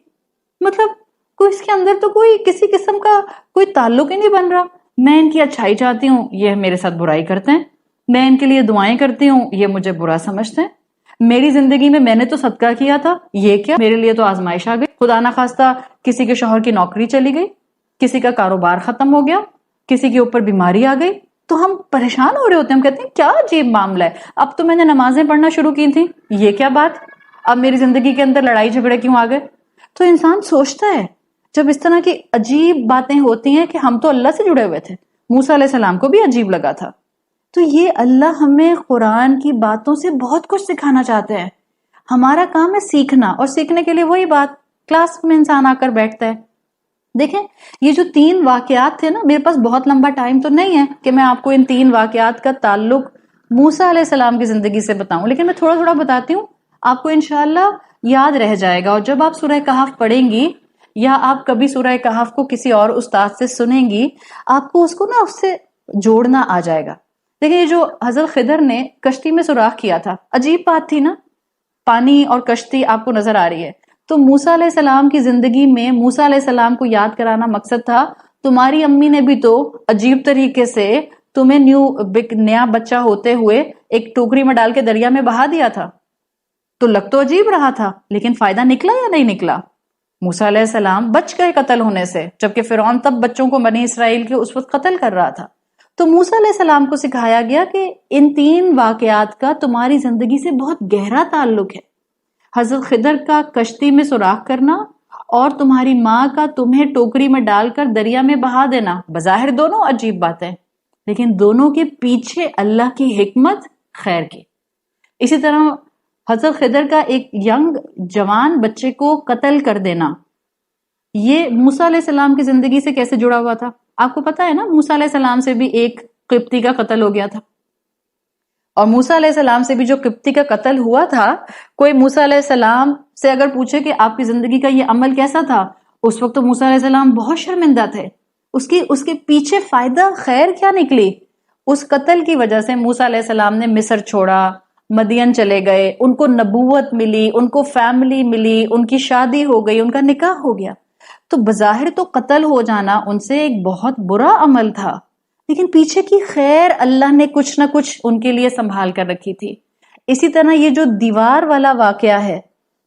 مطلب کوئی اس کے اندر تو کوئی کسی قسم کا کوئی تعلق ہی نہیں بن رہا، میں ان کی اچھائی چاہتی ہوں، یہ میرے ساتھ برائی کرتے ہیں، میں ان کے لیے دعائیں کرتی ہوں، یہ مجھے برا سمجھتے ہیں، میری زندگی میں نے تو صدقہ کیا تھا، یہ کیا، میرے لیے تو آزمائش آ گئی، خدا نہ خواستہ کسی کے شوہر کی نوکری چلی گئی، کسی کا کاروبار ختم ہو گیا، کسی کے اوپر بیماری آ گئی، تو ہم پریشان ہو رہے ہوتے ہیں، ہم کہتے ہیں کیا عجیب معاملہ ہے، اب تو میں نے نمازیں پڑھنا شروع کی تھیں، یہ کیا بات، اب میری زندگی کے اندر لڑائی جھگڑے کیوں آ گئے؟ تو انسان سوچتا ہے جب اس طرح کی عجیب باتیں ہوتی ہیں کہ ہم تو اللہ سے جڑے ہوئے تھے، موسیٰ علیہ السلام کو بھی عجیب لگا تھا. تو یہ اللہ ہمیں قرآن کی باتوں سے بہت کچھ سکھانا چاہتے ہیں. ہمارا کام ہے سیکھنا، اور سیکھنے کے لیے وہی بات، کلاس میں انسان آ کر بیٹھتا ہے. دیکھیں یہ جو 3 واقعات تھے نا، میرے پاس بہت لمبا ٹائم تو نہیں ہے کہ میں آپ کو ان 3 واقعات کا تعلق موسیٰ علیہ السلام کی زندگی سے بتاؤں، لیکن میں تھوڑا تھوڑا بتاتی ہوں، آپ کو انشاءاللہ یاد رہ جائے گا. اور جب آپ سورہ کہف پڑھیں گی یا آپ کبھی سورہ کہف کو کسی اور استاد سے سنیں گی، آپ کو اس کو نا اس سے جوڑنا آ جائے گا. دیکھیں یہ جو حضرت خضر نے کشتی میں سوراخ کیا تھا، عجیب بات تھی نا، پانی اور کشتی آپ کو نظر آ رہی ہے. تو موسیٰ علیہ السلام کی زندگی میں موسیٰ علیہ السلام کو یاد کرانا مقصد تھا، تمہاری امی نے بھی تو عجیب طریقے سے تمہیں نیا بچہ ہوتے ہوئے ایک ٹوکری میں ڈال کے دریا میں بہا دیا تھا. تو لگ تو عجیب رہا تھا، لیکن فائدہ نکلا یا نہیں نکلا؟ موسیٰ علیہ السلام بچ گئے قتل ہونے سے، جبکہ فرعون تب بچوں کو بنی اسرائیل کے اس وقت قتل کر رہا تھا. تو موسیٰ علیہ السلام کو سکھایا گیا کہ ان 3 واقعات کا تمہاری زندگی سے بہت گہرا تعلق ہے. حضرت خضر کا کشتی میں سوراخ کرنا اور تمہاری ماں کا تمہیں ٹوکری میں ڈال کر دریا میں بہا دینا، بظاہر دونوں عجیب باتیں، لیکن دونوں کے پیچھے اللہ کی حکمت خیر کی. اسی طرح حضرت خضر کا ایک ینگ جوان بچے کو قتل کر دینا، یہ موسیٰ علیہ السلام کی زندگی سے کیسے جڑا ہوا تھا؟ آپ کو پتا ہے نا، موسیٰ علیہ السلام سے بھی ایک قبطی کا قتل ہو گیا تھا، اور موسیٰ علیہ السلام سے بھی جو قبطی کا قتل ہوا تھا، کوئی موسیٰ علیہ السلام سے اگر پوچھے کہ آپ کی زندگی کا یہ عمل کیسا تھا، اس وقت تو موسیٰ علیہ السلام بہت شرمندہ تھے. اس کے پیچھے فائدہ خیر کیا نکلی؟ اس قتل کی وجہ سے موسیٰ علیہ السلام نے مصر چھوڑا، مدین چلے گئے، ان کو نبوت ملی، ان کو فیملی ملی، ان کی شادی ہو گئی، ان کا نکاح ہو گیا. تو بظاہر تو قتل ہو جانا ان سے ایک بہت برا عمل تھا، لیکن پیچھے کی خیر اللہ نے کچھ نہ کچھ ان کے لیے سنبھال کر رکھی تھی. اسی طرح یہ جو دیوار والا واقعہ ہے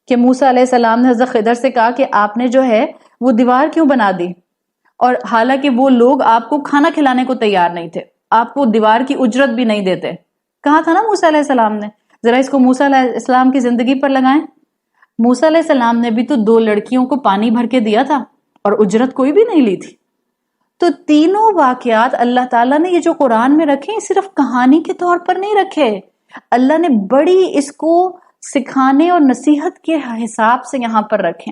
کہ موسیٰ علیہ السلام نے حضرت خضر سے کہا کہ آپ نے جو ہے وہ دیوار کیوں بنا دی، اور حالانکہ وہ لوگ آپ کو کھانا کھلانے کو تیار نہیں تھے، آپ کو دیوار کی اجرت بھی نہیں دیتے. کہا تھا نا موسیٰ علیہ السلام نے. ذرا اس کو موسیٰ علیہ السلام کی زندگی پر لگائیں. موسیٰ علیہ السلام نے بھی تو 2 لڑکیوں کو پانی بھر کے دیا تھا اور اجرت کوئی بھی نہیں لی تھی. تو تینوں واقعات اللہ تعالیٰ نے یہ جو قرآن میں رکھے صرف کہانی کے طور پر نہیں رکھے، اللہ نے بڑی اس کو سکھانے اور نصیحت کے حساب سے یہاں پر رکھے.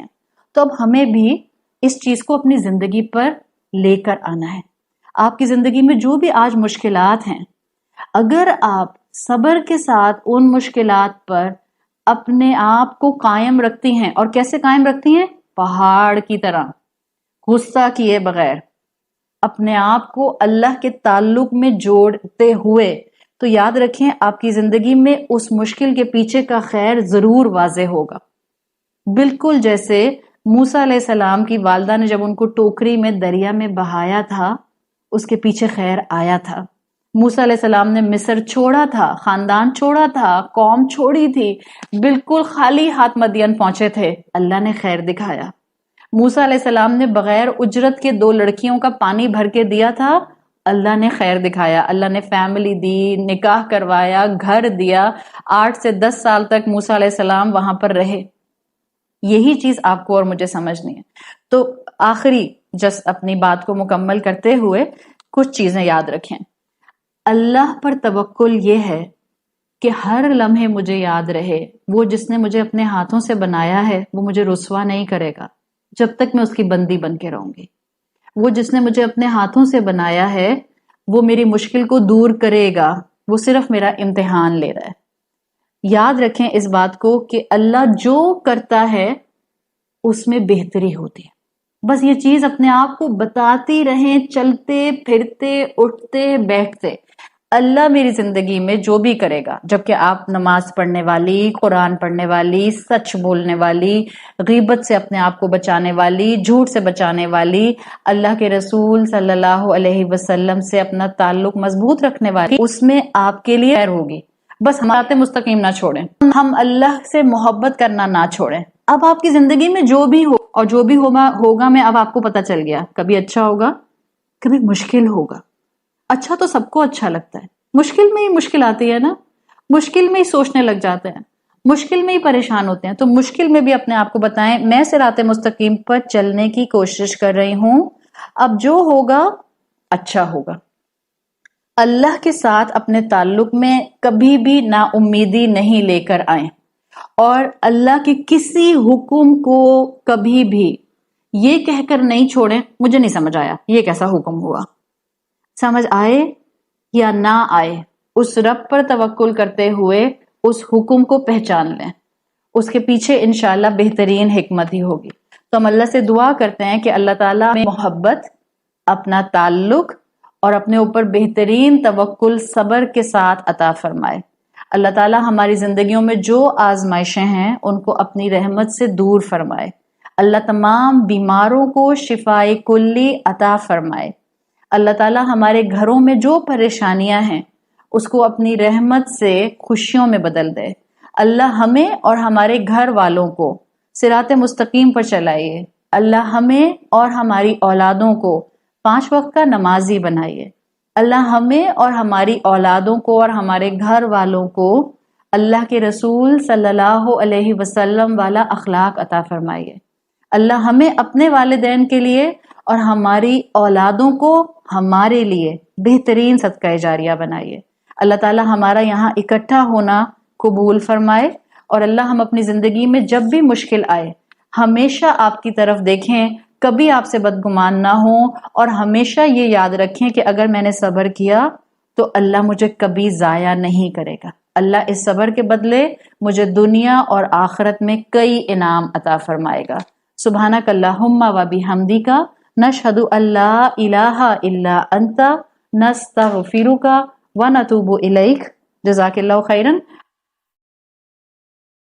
تو اب ہمیں بھی اس چیز کو اپنی زندگی پر لے کر آنا ہے. آپ کی زندگی میں جو بھی آج مشکلات ہیں، اگر آپ صبر کے ساتھ ان مشکلات پر اپنے آپ کو قائم رکھتی ہیں، اور کیسے قائم رکھتی ہیں؟ پہاڑ کی طرح، غصہ کیے بغیر، اپنے آپ کو اللہ کے تعلق میں جوڑتے ہوئے، تو یاد رکھیں آپ کی زندگی میں اس مشکل کے پیچھے کا خیر ضرور واضح ہوگا. بالکل جیسے موسیٰ علیہ السلام کی والدہ نے جب ان کو ٹوکری میں دریا میں بہایا تھا، اس کے پیچھے خیر آیا تھا. موسیٰ علیہ السلام نے مصر چھوڑا تھا، خاندان چھوڑا تھا، قوم چھوڑی تھی، بالکل خالی ہاتھ مدین پہنچے تھے، اللہ نے خیر دکھایا. موسیٰ علیہ السلام نے بغیر اجرت کے 2 لڑکیوں کا پانی بھر کے دیا تھا، اللہ نے خیر دکھایا، اللہ نے فیملی دی، نکاح کروایا، گھر دیا. 8 سے 10 سال تک موسیٰ علیہ السلام وہاں پر رہے. یہی چیز آپ کو اور مجھے سمجھنی ہے. تو آخری اپنی بات کو مکمل کرتے ہوئے کچھ چیزیں یاد رکھیں. اللہ پر توکل یہ ہے کہ ہر لمحے مجھے یاد رہے وہ جس نے مجھے اپنے ہاتھوں سے بنایا ہے وہ مجھے رسوا نہیں کرے گا جب تک میں اس کی بندی بن کے رہوں گی. وہ جس نے مجھے اپنے ہاتھوں سے بنایا ہے وہ میری مشکل کو دور کرے گا، وہ صرف میرا امتحان لے رہا ہے. یاد رکھیں اس بات کو کہ اللہ جو کرتا ہے اس میں بہتری ہوتی ہے. بس یہ چیز اپنے آپ کو بتاتی رہیں، چلتے پھرتے اٹھتے بیٹھتے، اللہ میری زندگی میں جو بھی کرے گا. جبکہ آپ نماز پڑھنے والی، قرآن پڑھنے والی، سچ بولنے والی، غیبت سے اپنے آپ کو بچانے والی، جھوٹ سے بچانے والی، اللہ کے رسول صلی اللہ علیہ وسلم سے اپنا تعلق مضبوط رکھنے والی، اس میں آپ کے لیے خیر ہوگی. بس ہم رات مستقیم نہ چھوڑیں، ہم اللہ سے محبت کرنا نہ چھوڑیں. اب آپ کی زندگی میں جو بھی ہو اور جو بھی ہوگا میں اب آپ کو پتا چل گیا، کبھی اچھا ہوگا، کبھی مشکل ہوگا. اچھا تو سب کو اچھا لگتا ہے، مشکل میں ہی مشکل آتی ہے نا، مشکل میں ہی سوچنے لگ جاتے ہیں. مشکل میں ہی پریشان ہوتے ہیں، تو مشکل میں بھی اپنے آپ کو بتائیں میں صراط مستقیم پر چلنے کی کوشش کر رہی ہوں، اب جو ہوگا اچھا ہوگا۔ اللہ کے ساتھ اپنے تعلق میں کبھی بھی نا امیدی نہیں لے کر آئیں، اور اللہ کے کسی حکم کو کبھی بھی یہ کہہ کر نہیں چھوڑیں مجھے نہیں سمجھ آیا یہ کیسا حکم ہوا۔ سمجھ آئے یا نہ آئے، اس رب پر توکل کرتے ہوئے اس حکم کو پہچان لیں، اس کے پیچھے انشاءاللہ بہترین حکمت ہی ہوگی۔ تو ہم اللہ سے دعا کرتے ہیں کہ اللہ تعالیٰ میں محبت، اپنا تعلق اور اپنے اوپر بہترین توکل صبر کے ساتھ عطا فرمائے۔ اللہ تعالیٰ ہماری زندگیوں میں جو آزمائشیں ہیں ان کو اپنی رحمت سے دور فرمائے۔ اللہ تمام بیماروں کو شفائے کلی عطا فرمائے۔ اللہ تعالیٰ ہمارے گھروں میں جو پریشانیاں ہیں اس کو اپنی رحمت سے خوشیوں میں بدل دے۔ اللہ ہمیں اور ہمارے گھر والوں کو صراط مستقیم پر چلائیے۔ اللہ ہمیں اور ہماری اولادوں کو 5 وقت کا نمازی بنائیے۔ اللہ ہمیں اور ہماری اولادوں کو اور ہمارے گھر والوں کو اللہ کے رسول صلی اللہ علیہ وسلم والا اخلاق عطا فرمائیے۔ اللہ ہمیں اپنے والدین کے لیے اور ہماری اولادوں کو ہمارے لیے بہترین صدقہ جاریہ بنائیے۔ اللہ تعالیٰ ہمارا یہاں اکٹھا ہونا قبول فرمائے، اور اللہ ہم اپنی زندگی میں جب بھی مشکل آئے ہمیشہ آپ کی طرف دیکھیں، کبھی آپ سے بدگمان نہ ہوں، اور ہمیشہ یہ یاد رکھیں کہ اگر میں نے صبر کیا تو اللہ مجھے کبھی ضائع نہیں کرے گا۔ اللہ اس صبر کے بدلے مجھے دنیا اور آخرت میں کئی انعام عطا فرمائے گا۔ سبحانک اللہم و بحمدک، نشہد ان لا الہ الا انت، نستغفرک و نتوب الیک۔ جزاک اللہ خیرن۔